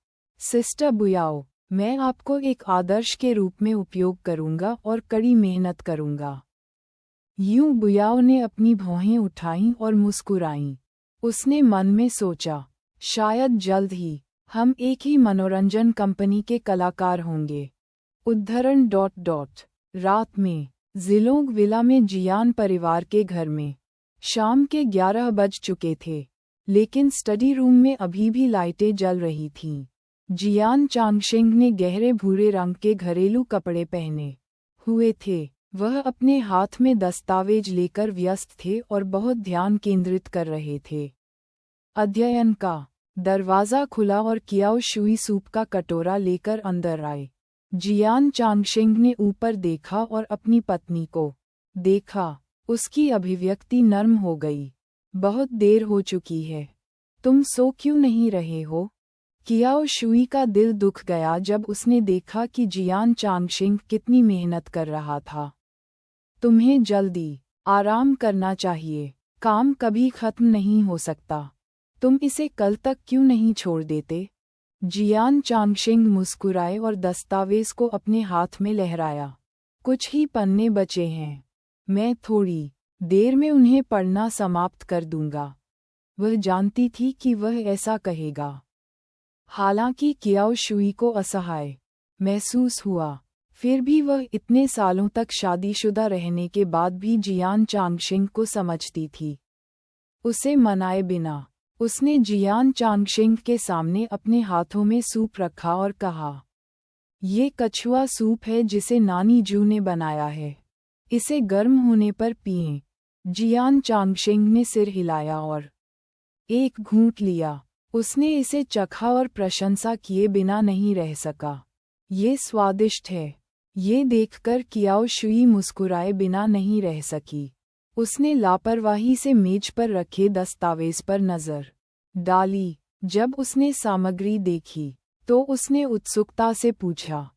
Speaker 1: सिस्टर बुयाओ। मैं आपको एक आदर्श के रूप में उपयोग करूंगा और कड़ी मेहनत करूंगा। यूं बुयाओ ने अपनी भौहें उठाईं और मुस्कुराईं। उसने मन में सोचा, शायद जल्द ही हम एक ही मनोरंजन कंपनी के कलाकार होंगे। उद्धरण ... रात में जिलोंग विला में जियान परिवार के घर में शाम के 11 बज चुके थे, लेकिन स्टडी रूम में अभी भी लाइटें जल रही थीं। जियान चांगशेंग ने गहरे भूरे रंग के घरेलू कपड़े पहने हुए थे। वह अपने हाथ में दस्तावेज लेकर व्यस्त थे और बहुत ध्यान केंद्रित कर रहे थे। अध्ययन का दरवाज़ा खुला और कियाओ शुई सूप का कटोरा लेकर अंदर आए। जियान चांगशेंग ने ऊपर देखा और अपनी पत्नी को देखा। उसकी अभिव्यक्ति नर्म हो गई। बहुत देर हो चुकी है। तुम सो क्यों नहीं रहे हो? कियाओ शुई का दिल दुख गया जब उसने देखा कि जियान चांगशेंग कितनी मेहनत कर रहा था। तुम्हें जल्दी आराम करना चाहिए। काम कभी खत्म नहीं हो सकता। तुम इसे कल तक क्यों नहीं छोड़ देते? जियान चांगशेंग मुस्कुराए और दस्तावेज को अपने हाथ में लहराया। कुछ ही पन्ने बचे हैं। मैं थोड़ी देर में उन्हें पढ़ना समाप्त कर दूंगा। वह जानती थी कि वह ऐसा कहेगा। हालांकि कियाओ शुई को असहाय महसूस हुआ, फिर भी वह इतने सालों तक शादीशुदा रहने के बाद भी जियान चांगशेंग को समझती थी। उसे मनाए बिना उसने जियान चांगशेंग के सामने अपने हाथों में सूप रखा और कहा, ये कछुआ सूप है जिसे नानी जू ने बनाया है। इसे गर्म होने पर पिएं। जियान चांगशेंग ने सिर हिलाया और एक घूंट लिया। उसने इसे चखा और प्रशंसा किए बिना नहीं रह सका। ये स्वादिष्ट है। ये देखकर कियाओ शुई मुस्कुराए बिना नहीं रह सकी। उसने लापरवाही से मेज पर रखे दस्तावेज पर नजर डाली। जब उसने सामग्री देखी तो उसने उत्सुकता से पूछा,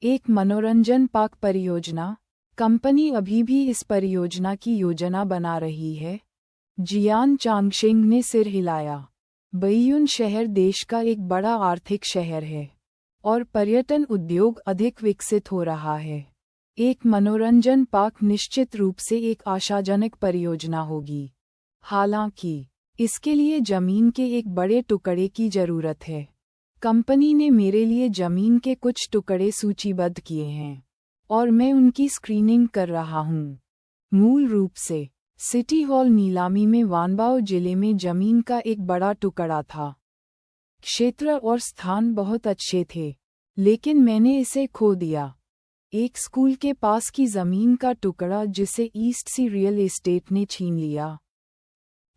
Speaker 1: एक मनोरंजन पार्क परियोजना? कंपनी अभी भी इस परियोजना की योजना बना रही है? जियान चांगशेंग ने सिर हिलाया। बैयून शहर देश का एक बड़ा आर्थिक शहर है और पर्यटन उद्योग अधिक विकसित हो रहा है। एक मनोरंजन पार्क निश्चित रूप से एक आशाजनक परियोजना होगी। हालांकि इसके लिए जमीन के एक बड़े टुकड़े की जरूरत है। कंपनी ने मेरे लिए जमीन के कुछ टुकड़े सूचीबद्ध किए हैं और मैं उनकी स्क्रीनिंग कर रहा हूँ। मूल रूप से सिटी हॉल नीलामी में वानबाओ जिले में जमीन का एक बड़ा टुकड़ा था। क्षेत्र और स्थान बहुत अच्छे थे, लेकिन मैंने इसे खो दिया। एक स्कूल के पास की जमीन का टुकड़ा जिसे ईस्ट सी रियल एस्टेट ने छीन लिया।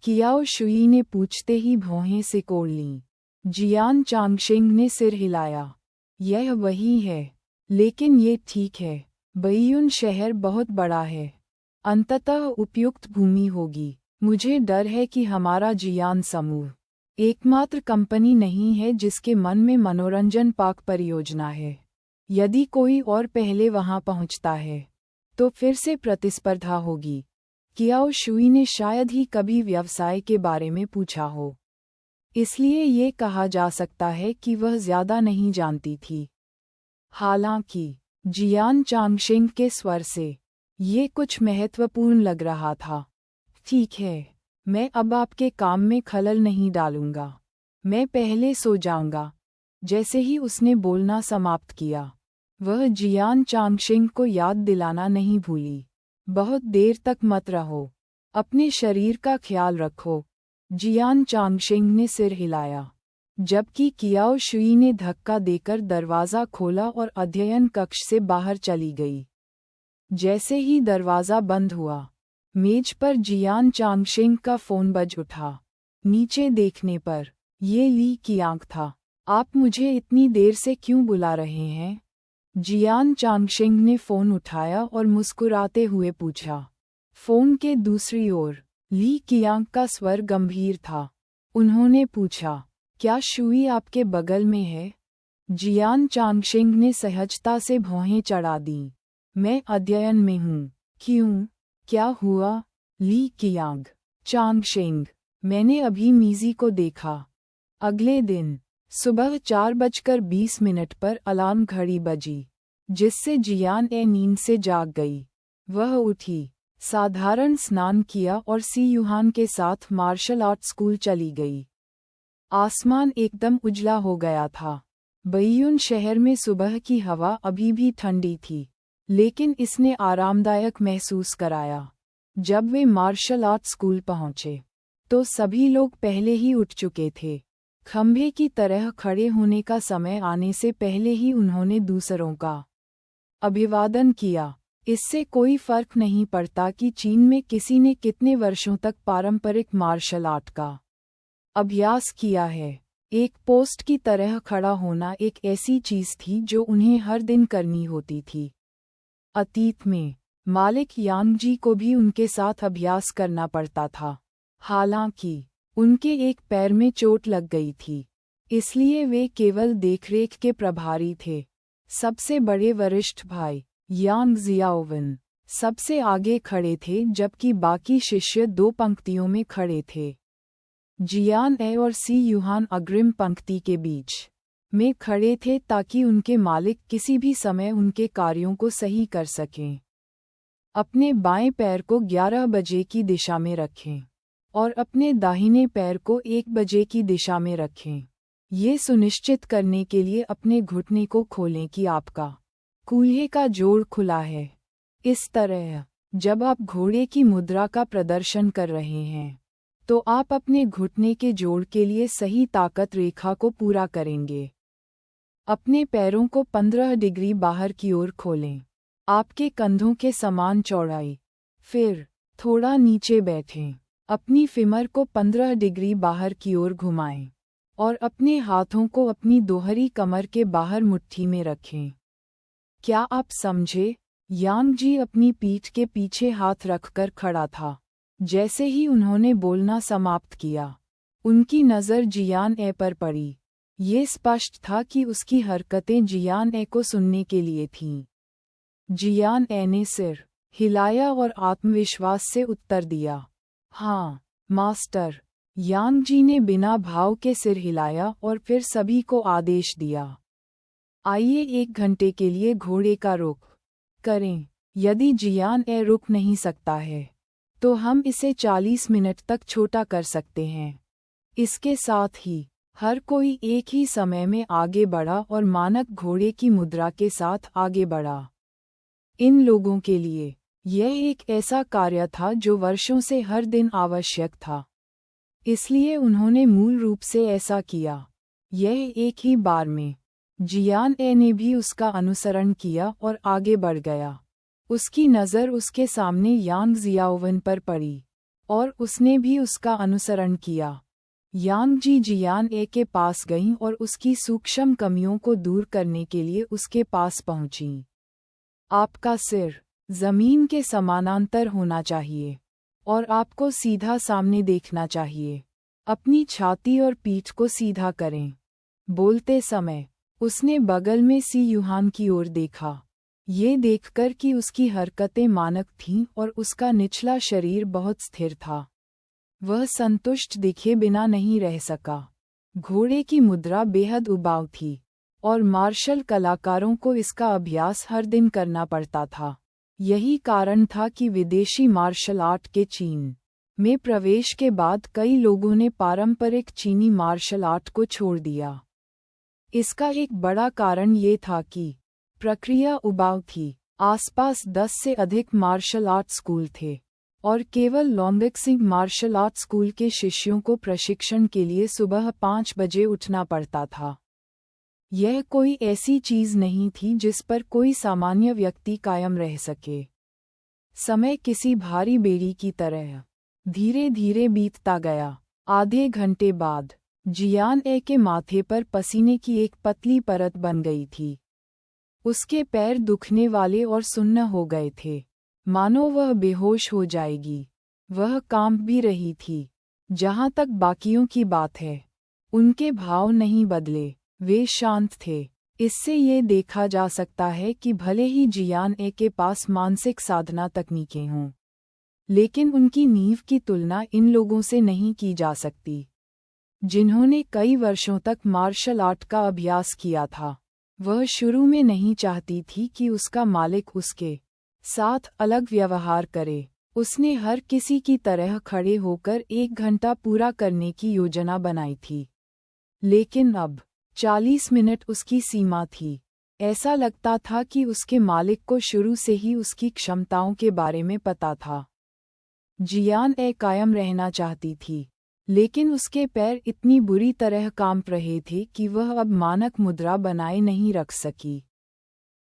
Speaker 1: कियाओ शुई ने पूछते ही भौहें सिकोड़ लीं। जियान चांगशेंग ने सिर हिलाया। यह वही है, लेकिन ये ठीक है। बैयून शहर बहुत बड़ा है। अंततः उपयुक्त भूमि होगी। मुझे डर है कि हमारा जियान समूह एकमात्र कंपनी नहीं है जिसके मन में मनोरंजन पार्क परियोजना है। यदि कोई और पहले वहां पहुंचता है तो फिर से प्रतिस्पर्धा होगी। कियाओ शुई ने शायद ही कभी व्यवसाय के बारे में पूछा हो, इसलिए ये कहा जा सकता है कि वह ज्यादा नहीं जानती थी। हालांकि जियान चांगशेंग के स्वर से ये कुछ महत्वपूर्ण लग रहा था। ठीक है, मैं अब आपके काम में खलल नहीं डालूंगा। मैं पहले सो जाऊंगा। जैसे ही उसने बोलना समाप्त किया, वह जियान चांगशेंग को याद दिलाना नहीं भूली, बहुत देर तक मत रहो। अपने शरीर का ख्याल रखो। जियान चांगशेंग ने सिर हिलाया, जबकि कियाओ शुई ने धक्का देकर दरवाज़ा खोला और अध्ययन कक्ष से बाहर चली गई। जैसे ही दरवाज़ा बंद हुआ, मेज पर जियान चांगशेंग का फ़ोन बज उठा। नीचे देखने पर ये ली की आंख था। आप मुझे इतनी देर से क्यों बुला रहे हैं? जियान चांगशेंग ने फ़ोन उठाया और मुस्कुराते हुए पूछा। फ़ोन के दूसरी ओर ली कियांग का स्वर गंभीर था। उन्होंने पूछा, क्या शुई आपके बगल में है? जियान चांगशेंग ने सहजता से भौहें चढ़ा दीं। मैं अध्ययन में हूँ। क्यों? क्या हुआ? ली कियांग। चांगशेंग, मैंने अभी मीज़ी को देखा। अगले दिन सुबह 4:20 पर अलार्म घड़ी बजी, जिससे जियान नींद से जाग गई। वह उठी, साधारण स्नान किया और सी युहान के साथ मार्शल आर्ट स्कूल चली गई। आसमान एकदम उजला हो गया था। बैयून शहर में सुबह की हवा अभी भी ठंडी थी, लेकिन इसने आरामदायक महसूस कराया। जब वे मार्शल आर्ट स्कूल पहुंचे, तो सभी लोग पहले ही उठ चुके थे। खंभे की तरह खड़े होने का समय आने से पहले ही उन्होंने दूसरों का अभिवादन किया। इससे कोई फर्क नहीं पड़ता कि चीन में किसी ने कितने वर्षों तक पारंपरिक मार्शल आर्ट का अभ्यास किया है। एक पोस्ट की तरह खड़ा होना एक ऐसी चीज थी जो उन्हें हर दिन करनी होती थी। अतीत में मालिक यांगजी को भी उनके साथ अभ्यास करना पड़ता था। हालांकि उनके एक पैर में चोट लग गई थी, इसलिए वे केवल देखरेख के प्रभारी थे। सबसे बड़े वरिष्ठ भाई यांग जियाओविन सबसे आगे खड़े थे, जबकि बाकी शिष्य दो पंक्तियों में खड़े थे। जियान ए और सी यूहान अग्रिम पंक्ति के बीच में खड़े थे ताकि उनके मालिक किसी भी समय उनके कार्यों को सही कर सकें। अपने बाएं पैर को 11 बजे की दिशा में रखें और अपने दाहिने पैर को 1 बजे की दिशा में रखें। ये सुनिश्चित करने के लिए अपने घुटने को खोलें कि आपका कूल्हे का जोड़ खुला है। इस तरह जब आप घोड़े की मुद्रा का प्रदर्शन कर रहे हैं तो आप अपने घुटने के जोड़ के लिए सही ताकत रेखा को पूरा करेंगे। अपने पैरों को 15 डिग्री बाहर की ओर खोलें, आपके कंधों के समान चौड़ाई। फिर थोड़ा नीचे बैठें। अपनी फिमर को 15 डिग्री बाहर की ओर घुमाएं और अपने हाथों को अपनी दोहरी कमर के बाहर मुट्ठी में रखें। क्या आप समझे? यांगजी अपनी पीठ के पीछे हाथ रखकर खड़ा था। जैसे ही उन्होंने बोलना समाप्त किया, उनकी नज़र जियान ए पर पड़ी। ये स्पष्ट था कि उसकी हरकतें जियान ए को सुनने के लिए थीं। जियान ए ने सिर हिलाया और आत्मविश्वास से उत्तर दिया, हाँ, मास्टर। यांगजी ने बिना भाव के सिर हिलाया और फिर सभी को आदेश दिया, आइए 1 घंटे के लिए घोड़े का रुख करें। यदि जियान ए रुक नहीं सकता है तो हम इसे 40 मिनट तक छोटा कर सकते हैं। इसके साथ ही हर कोई एक ही समय में आगे बढ़ा और मानक घोड़े की मुद्रा के साथ आगे बढ़ा। इन लोगों के लिए यह एक ऐसा कार्य था जो वर्षों से हर दिन आवश्यक था, इसलिए उन्होंने मूल रूप से ऐसा किया। यह एक ही बार में जियान ए ने भी उसका अनुसरण किया और आगे बढ़ गया। उसकी नज़र उसके सामने यांग जियाओविन पर पड़ी और उसने भी उसका अनुसरण किया। यांगजी जियान ए के पास गईं और उसकी सूक्ष्म कमियों को दूर करने के लिए उसके पास पहुंचीं। आपका सिर जमीन के समानांतर होना चाहिए और आपको सीधा सामने देखना चाहिए। अपनी छाती और पीठ को सीधा करें। बोलते समय उसने बगल में सी यूहान की ओर देखा, ये देखकर कि उसकी हरकतें मानक थीं और उसका निचला शरीर बहुत स्थिर था। वह संतुष्ट दिखे बिना नहीं रह सका। घोड़े की मुद्रा बेहद उबाऊ थी और मार्शल कलाकारों को इसका अभ्यास हर दिन करना पड़ता था। यही कारण था कि विदेशी मार्शल आर्ट के चीन में प्रवेश के बाद कई लोगों ने पारंपरिक चीनी मार्शल आर्ट को छोड़ दिया। इसका एक बड़ा कारण ये था कि प्रक्रिया उबाऊ थी। आसपास 10 से अधिक मार्शल आर्ट स्कूल थे और केवल लोम्बिक्सिंग मार्शल आर्ट स्कूल के शिष्यों को प्रशिक्षण के लिए सुबह 5 बजे उठना पड़ता था। यह कोई ऐसी चीज नहीं थी जिस पर कोई सामान्य व्यक्ति कायम रह सके। समय किसी भारी बेड़ी की तरह धीरे धीरे बीतता गया। आधे घंटे बाद जियान ए के माथे पर पसीने की एक पतली परत बन गई थी। उसके पैर दुखने वाले और सुन्न हो गए थे, मानो वह बेहोश हो जाएगी। वह कांप भी रही थी। जहां तक बाकियों की बात है, उनके भाव नहीं बदले, वे शांत थे। इससे ये देखा जा सकता है कि भले ही जियान ए के पास मानसिक साधना तकनीकें हों, लेकिन उनकी नींव की तुलना इन लोगों से नहीं की जा सकती, जिन्होंने कई वर्षों तक मार्शल आर्ट का अभ्यास किया था। वह शुरू में नहीं चाहती थी कि उसका मालिक उसके साथ अलग व्यवहार करे। उसने हर किसी की तरह खड़े होकर 1 घंटा पूरा करने की योजना बनाई थी, लेकिन अब 40 मिनट उसकी सीमा थी। ऐसा लगता था कि उसके मालिक को शुरू से ही उसकी क्षमताओं के बारे में पता था। जियान ए कायम रहना चाहती थी, लेकिन उसके पैर इतनी बुरी तरह कांप रहे थे कि वह अब मानक मुद्रा बनाए नहीं रख सकी।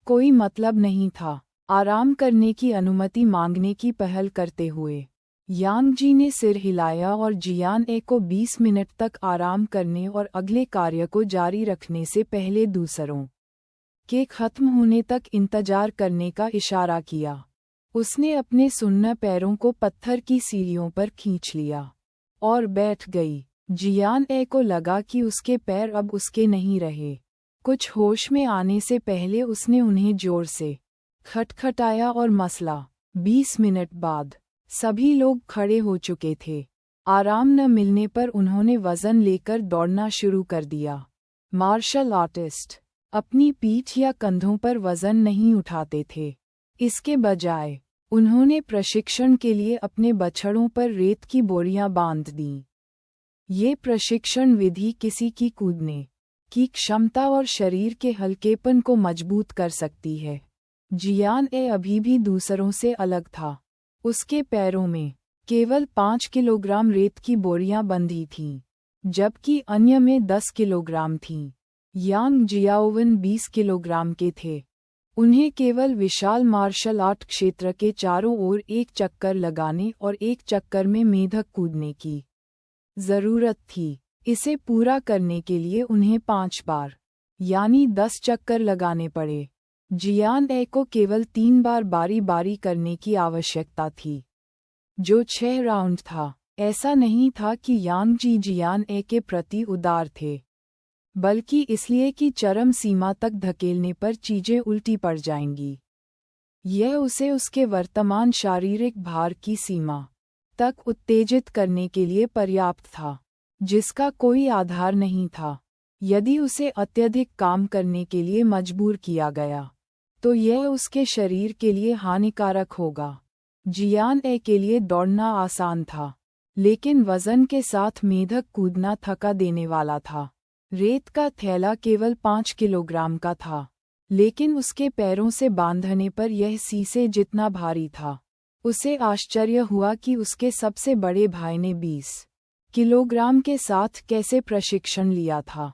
Speaker 1: कोई मतलब नहीं था आराम करने की अनुमति मांगने की पहल करते हुए। यांग जी ने सिर हिलाया और जियान ए को 20 मिनट तक आराम करने और अगले कार्य को जारी रखने से पहले दूसरों के खत्म होने तक इंतजार करने का इशारा किया। उसने अपने सुन्न पैरों को पत्थर की सीढ़ियों पर खींच लिया और बैठ गई। जियान ए को लगा कि उसके पैर अब उसके नहीं रहे। कुछ होश में आने से पहले उसने उन्हें जोर से खटखटाया और मसला। 20 मिनट बाद सभी लोग खड़े हो चुके थे। आराम न मिलने पर उन्होंने वजन लेकर दौड़ना शुरू कर दिया। मार्शल आर्टिस्ट अपनी पीठ या कंधों पर वजन नहीं उठाते थे। इसके बजाय उन्होंने प्रशिक्षण के लिए अपने बछड़ों पर रेत की बोरियां बांध दीं। ये प्रशिक्षण विधि किसी की कूदने की क्षमता और शरीर के हल्केपन को मजबूत कर सकती है। जियान ए अभी भी दूसरों से अलग था। उसके पैरों में केवल 5 किलोग्राम रेत की बोरियां बंधी थीं, जबकि अन्य में 10 किलोग्राम थीं। यांग जियाओवन 20 किलोग्राम के थे। उन्हें केवल विशाल मार्शल आर्ट क्षेत्र के चारों ओर एक चक्कर लगाने और एक चक्कर में मेढक कूदने की जरूरत थी। इसे पूरा करने के लिए उन्हें 5 बार यानी 10 चक्कर लगाने पड़े। जियान ए को केवल 3 बार बारी बारी करने की आवश्यकता थी, जो 6 राउंड था। ऐसा नहीं था कि यांग जी जियान ए के प्रति उदार थे, बल्कि इसलिए कि चरम सीमा तक धकेलने पर चीजें उल्टी पड़ जाएंगी। यह उसे उसके वर्तमान शारीरिक भार की सीमा तक उत्तेजित करने के लिए पर्याप्त था, जिसका कोई आधार नहीं था। यदि उसे अत्यधिक काम करने के लिए मजबूर किया गया, तो यह उसके शरीर के लिए हानिकारक होगा। जियान ए के लिए दौड़ना आसान था, लेकिन वजन के साथ मेढक कूदना थका देने वाला था। रेत का थैला केवल 5 किलोग्राम का था, लेकिन उसके पैरों से बांधने पर यह शीशे जितना भारी था। उसे आश्चर्य हुआ कि उसके सबसे बड़े भाई ने 20 किलोग्राम के साथ कैसे प्रशिक्षण लिया था।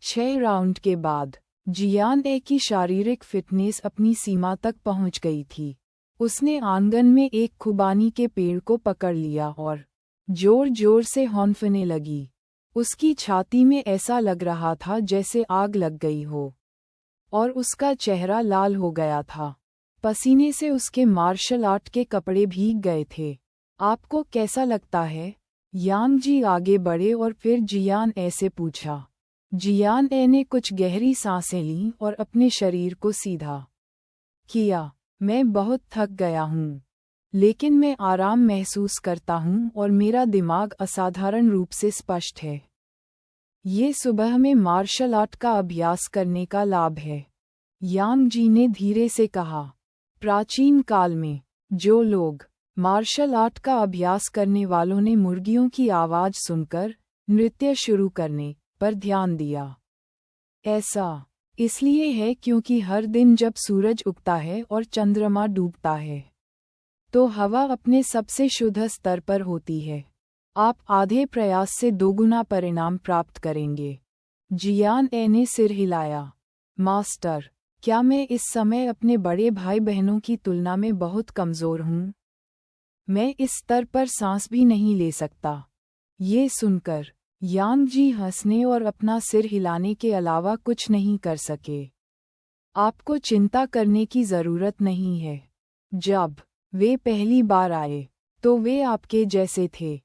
Speaker 1: 6 राउंड के बाद जियान ए की शारीरिक फिटनेस अपनी सीमा तक पहुंच गई थी। उसने आंगन में एक खुबानी के पेड़ को पकड़ लिया और जोर जोर से हौंफने लगी। उसकी छाती में ऐसा लग रहा था जैसे आग लग गई हो, और उसका चेहरा लाल हो गया था। पसीने से उसके मार्शल आर्ट के कपड़े भीग गए थे। आपको कैसा लगता है? यांग जी आगे बढ़े और फिर जियान ए से पूछा। जियान ए ने कुछ गहरी सांसें लीं और अपने शरीर को सीधा किया। मैं बहुत थक गया हूँ, लेकिन मैं आराम महसूस करता हूँ और मेरा दिमाग असाधारण रूप से स्पष्ट है। ये सुबह में मार्शल आर्ट का अभ्यास करने का लाभ है, यांग जी ने धीरे से कहा। प्राचीन काल में जो लोग मार्शल आर्ट का अभ्यास करने वालों ने मुर्गियों की आवाज सुनकर नृत्य शुरू करने पर ध्यान दिया। ऐसा इसलिए है क्योंकि हर दिन जब सूरज उगता है और चंद्रमा डूबता है, तो हवा अपने सबसे शुद्ध स्तर पर होती है। आप आधे प्रयास से दोगुना परिणाम प्राप्त करेंगे। जियान ए ने सिर हिलाया। मास्टर, क्या मैं इस समय अपने बड़े भाई बहनों की तुलना में बहुत कमज़ोर हूँ? मैं इस स्तर पर सांस भी नहीं ले सकता। ये सुनकर यांग जी हंसने और अपना सिर हिलाने के अलावा कुछ नहीं कर सके। आपको चिंता करने की ज़रूरत नहीं है। जब वे पहली बार आए, तो वे आपके जैसे थे।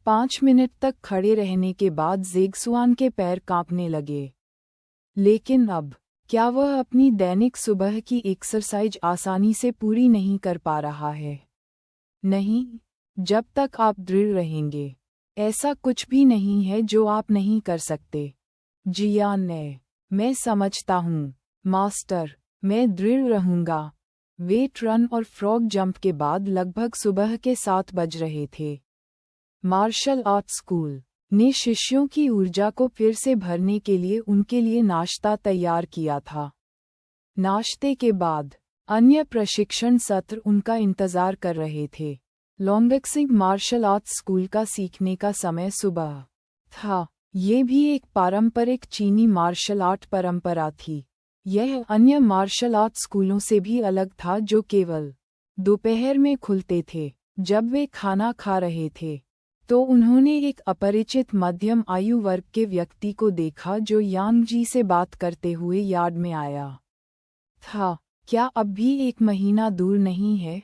Speaker 1: 5 मिनट तक खड़े रहने के बाद ज़ेग्सुआन के पैर कांपने लगे। लेकिन अब, क्या वह अपनी दैनिक सुबह की एक्सरसाइज आसानी से पूरी नहीं कर पा रहा है? नहीं, जब तक आप दृढ़ रहेंगे। ऐसा कुछ भी नहीं है जो आप नहीं कर सकते। जियान ने, मैं समझता हूँ, मास्टर, मैं दृढ़ रहूँगा। वेट रन और फ्रॉग जंप के बाद लगभग सुबह के 7 बज रहे थे। मार्शल आर्ट स्कूल ने शिष्यों की ऊर्जा को फिर से भरने के लिए उनके लिए नाश्ता तैयार किया था। नाश्ते के बाद अन्य प्रशिक्षण सत्र उनका इंतजार कर रहे थे। लोंगक्सिंग मार्शल आर्ट्स स्कूल का सीखने का समय सुबह था। ये भी एक पारंपरिक चीनी मार्शल आर्ट परंपरा थी। यह अन्य मार्शल आर्ट स्कूलों से भी अलग था जो केवल दोपहर में खुलते थे। जब वे खाना खा रहे थे तो उन्होंने एक अपरिचित मध्यम आयु वर्ग के व्यक्ति को देखा जो यांग जी से बात करते हुए यार्ड में आया था। क्या अब भी 1 महीना दूर नहीं है?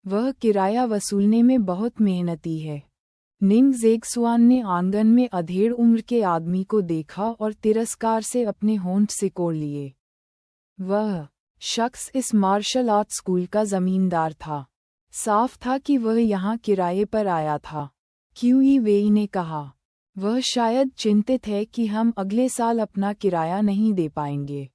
Speaker 1: वह किराया वसूलने में बहुत मेहनती है। निंग ज़ेगसुआन ने आंगन में अधेड़ उम्र के आदमी को देखा और तिरस्कार से अपने होंठ सिकोड़ लिए। वह शख्स इस मार्शल आर्ट स्कूल का जमींदार था। साफ था कि वह यहाँ किराए पर आया था। क्यूई वेई ने कहा। वह शायद चिंतित है कि हम अगले साल अपना किराया नहीं दे पाएंगे।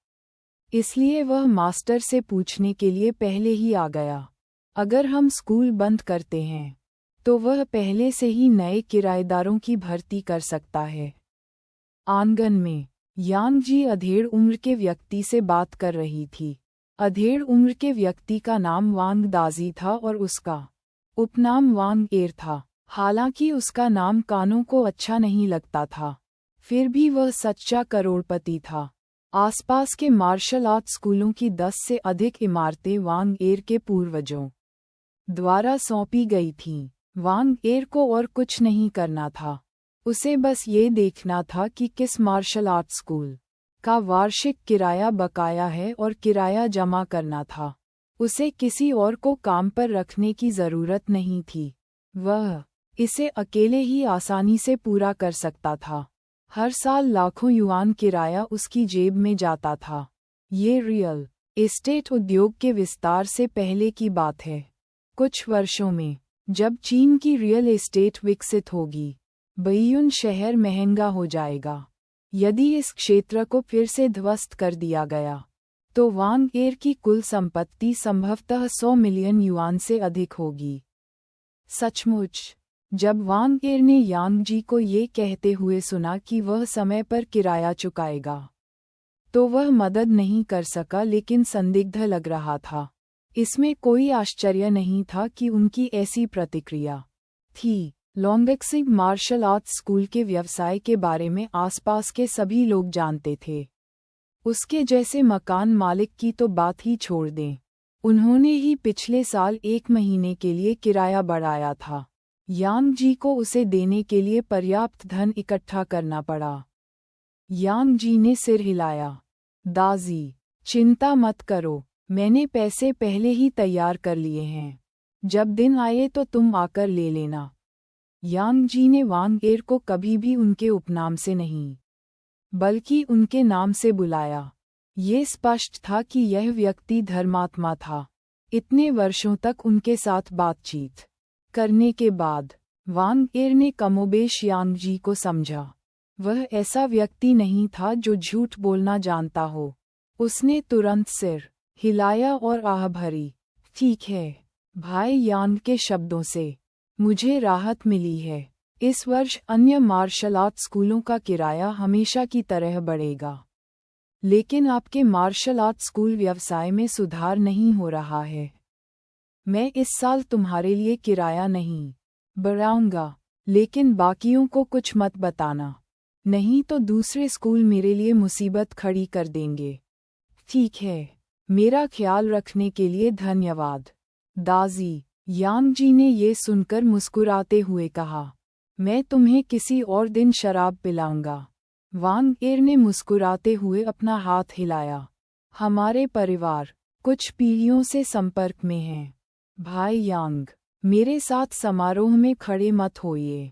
Speaker 1: इसलिए वह मास्टर से पूछने के लिए पहले ही आ गया। अगर हम स्कूल बंद करते हैं तो वह पहले से ही नए किराएदारों की भर्ती कर सकता है। आंगन में यांग जी अधेड़ उम्र के व्यक्ति से बात कर रही थी। अधेड़ उम्र के व्यक्ति का नाम वांग दाजी था और उसका उपनाम वांग एर था। हालांकि उसका नाम कानों को अच्छा नहीं लगता था, फिर भी वह सच्चा करोड़पति था। आसपास के मार्शल आर्ट स्कूलों की 10 से अधिक इमारतें वांग एर के पूर्वजों द्वारा सौंपी गई थीं। वांग एर को और कुछ नहीं करना था। उसे बस ये देखना था कि किस मार्शल आर्ट स्कूल का वार्षिक किराया बकाया है और किराया जमा करना था। उसे किसी और को काम पर रखने की ज़रूरत नहीं थी। वह इसे अकेले ही आसानी से पूरा कर सकता था। हर साल लाखों युआन किराया उसकी जेब में जाता था। ये रियल एस्टेट उद्योग के विस्तार से पहले की बात है। कुछ वर्षों में जब चीन की रियल एस्टेट विकसित होगी, बेइयुन शहर महंगा हो जाएगा। यदि इस क्षेत्र को फिर से ध्वस्त कर दिया गया तो वांग एर की कुल संपत्ति संभवतः 100 मिलियन युआन से अधिक होगी। सचमुच, जब वांग एर ने यांग जी को ये कहते हुए सुना कि वह समय पर किराया चुकाएगा तो वह मदद नहीं कर सका, लेकिन संदिग्ध लग रहा था। इसमें कोई आश्चर्य नहीं था कि उनकी ऐसी प्रतिक्रिया थी। लॉन्गबेक्सिंग मार्शल आर्ट स्कूल के व्यवसाय के बारे में आसपास के सभी लोग जानते थे। उसके जैसे मकान मालिक की तो बात ही छोड़ दें। उन्होंने ही पिछले साल 1 महीने के लिए किराया बढ़ाया था। यांग जी को उसे देने के लिए पर्याप्त धन इकट्ठा करना पड़ा। यांग जी ने सिर हिलाया। दाजी, चिंता मत करो, मैंने पैसे पहले ही तैयार कर लिए हैं। जब दिन आए तो तुम आकर ले लेना। यांग जी ने वांग एर को कभी भी उनके उपनाम से नहीं बल्कि उनके नाम से बुलाया। ये स्पष्ट था कि यह व्यक्ति धर्मात्मा था। इतने वर्षों तक उनके साथ बातचीत करने के बाद वांग एर ने कमोबेश यांग जी को समझा। वह ऐसा व्यक्ति नहीं था जो झूठ बोलना जानता हो। उसने तुरंत सिर हिलाया और आह भरी। ठीक है भाई यांग के शब्दों से मुझे राहत मिली है। इस वर्ष अन्य मार्शल आर्ट स्कूलों का किराया हमेशा की तरह बढ़ेगा, लेकिन आपके मार्शल आर्ट स्कूल व्यवसाय में सुधार नहीं हो रहा है। मैं इस साल तुम्हारे लिए किराया नहीं बढ़ाऊंगा, लेकिन बाकियों को कुछ मत बताना, नहीं तो दूसरे स्कूल मेरे लिए मुसीबत खड़ी कर देंगे। ठीक है, मेरा ख्याल रखने के लिए धन्यवाद दाजी। यांग जी ने ये सुनकर मुस्कुराते हुए कहा, मैं तुम्हें किसी और दिन शराब पिलाऊंगा। वांग एर ने मुस्कुराते हुए अपना हाथ हिलाया। हमारे परिवार कुछ पीढ़ियों से संपर्क में हैं। भाई यांग, मेरे साथ समारोह में खड़े मत होइए।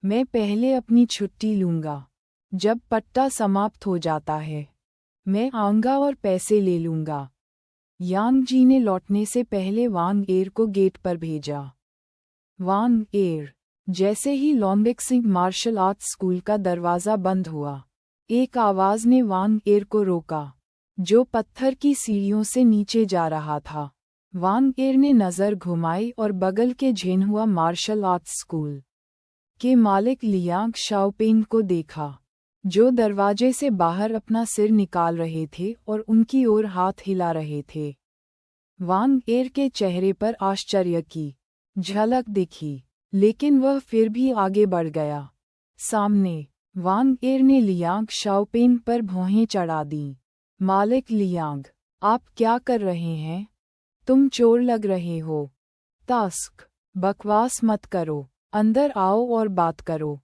Speaker 1: मैं पहले अपनी छुट्टी लूंगा। जब पट्टा समाप्त हो जाता है मैं आऊंगा और पैसे ले लूंगा। यांग जी ने लौटने से पहले वांग एर को गेट पर भेजा। वांग एर, जैसे ही लॉन्गबेक्सिंग मार्शल आर्ट स्कूल का दरवाज़ा बंद हुआ, एक आवाज़ ने वांग एर को रोका, जो पत्थर की सीढ़ियों से नीचे जा रहा था। वांग एर ने नज़र घुमाई और बगल के झेनहुआ मार्शल आर्ट स्कूल के मालिक लियांग शाओपेंग को देखा, जो दरवाजे से बाहर अपना सिर निकाल रहे थे और उनकी ओर हाथ हिला रहे थे। वांग एर के चेहरे पर आश्चर्य की झलक दिखी, लेकिन वह फिर भी आगे बढ़ गया। सामने वांग एर ने लियांग शाओपेंग पर भौहें चढ़ा दीं। मालिक लियांग, आप क्या कर रहे हैं? तुम चोर लग रहे हो। तस्क बकवास मत करो, अंदर आओ और बात करो।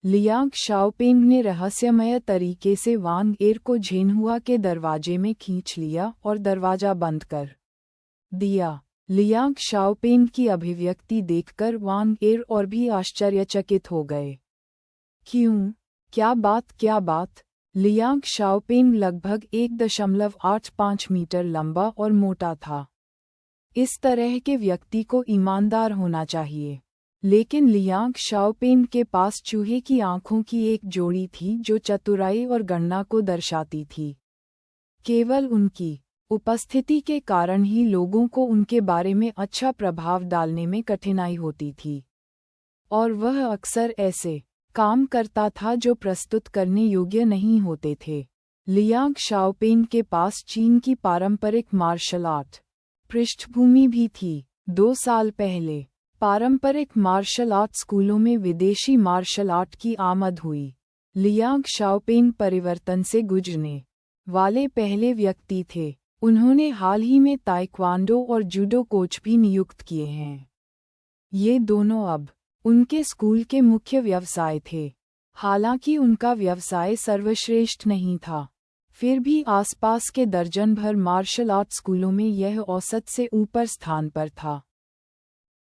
Speaker 1: लियांग शाओपिंग ने रहस्यमय तरीके से वांग एर को झेनहुआ के दरवाजे में खींच लिया और दरवाजा बंद कर दिया। लियांग शाओपिंग की अभिव्यक्ति देखकर वांग एर और भी आश्चर्यचकित हो गए। क्यों? क्या बात? लियांग शाओपिंग लगभग 1.85 मीटर लंबा और मोटा था। इस तरह के व्यक्ति को ईमानदार होना चाहिए। लेकिन लियांग शाओपिंग के पास चूहे की आंखों की एक जोड़ी थी जो चतुराई और गणना को दर्शाती थी। केवल उनकी उपस्थिति के कारण ही लोगों को उनके बारे में अच्छा प्रभाव डालने में कठिनाई होती थी, और वह अक्सर ऐसे काम करता था जो प्रस्तुत करने योग्य नहीं होते थे। लियांग शाओपिंग के पास चीन की पारंपरिक मार्शल आर्ट पृष्ठभूमि भी थी। 2 साल पहले पारंपरिक मार्शल आर्ट स्कूलों में विदेशी मार्शल आर्ट की आमद हुई। लियांग शाओपिंग परिवर्तन से गुजरने वाले पहले व्यक्ति थे। उन्होंने हाल ही में ताइक्वांडो और जूडो कोच भी नियुक्त किए हैं। ये दोनों अब उनके स्कूल के मुख्य व्यवसाय थे। हालांकि उनका व्यवसाय सर्वश्रेष्ठ नहीं था, फिर भी आसपास के दर्जन भर मार्शल आर्ट स्कूलों में यह औसत से ऊपर स्थान पर था।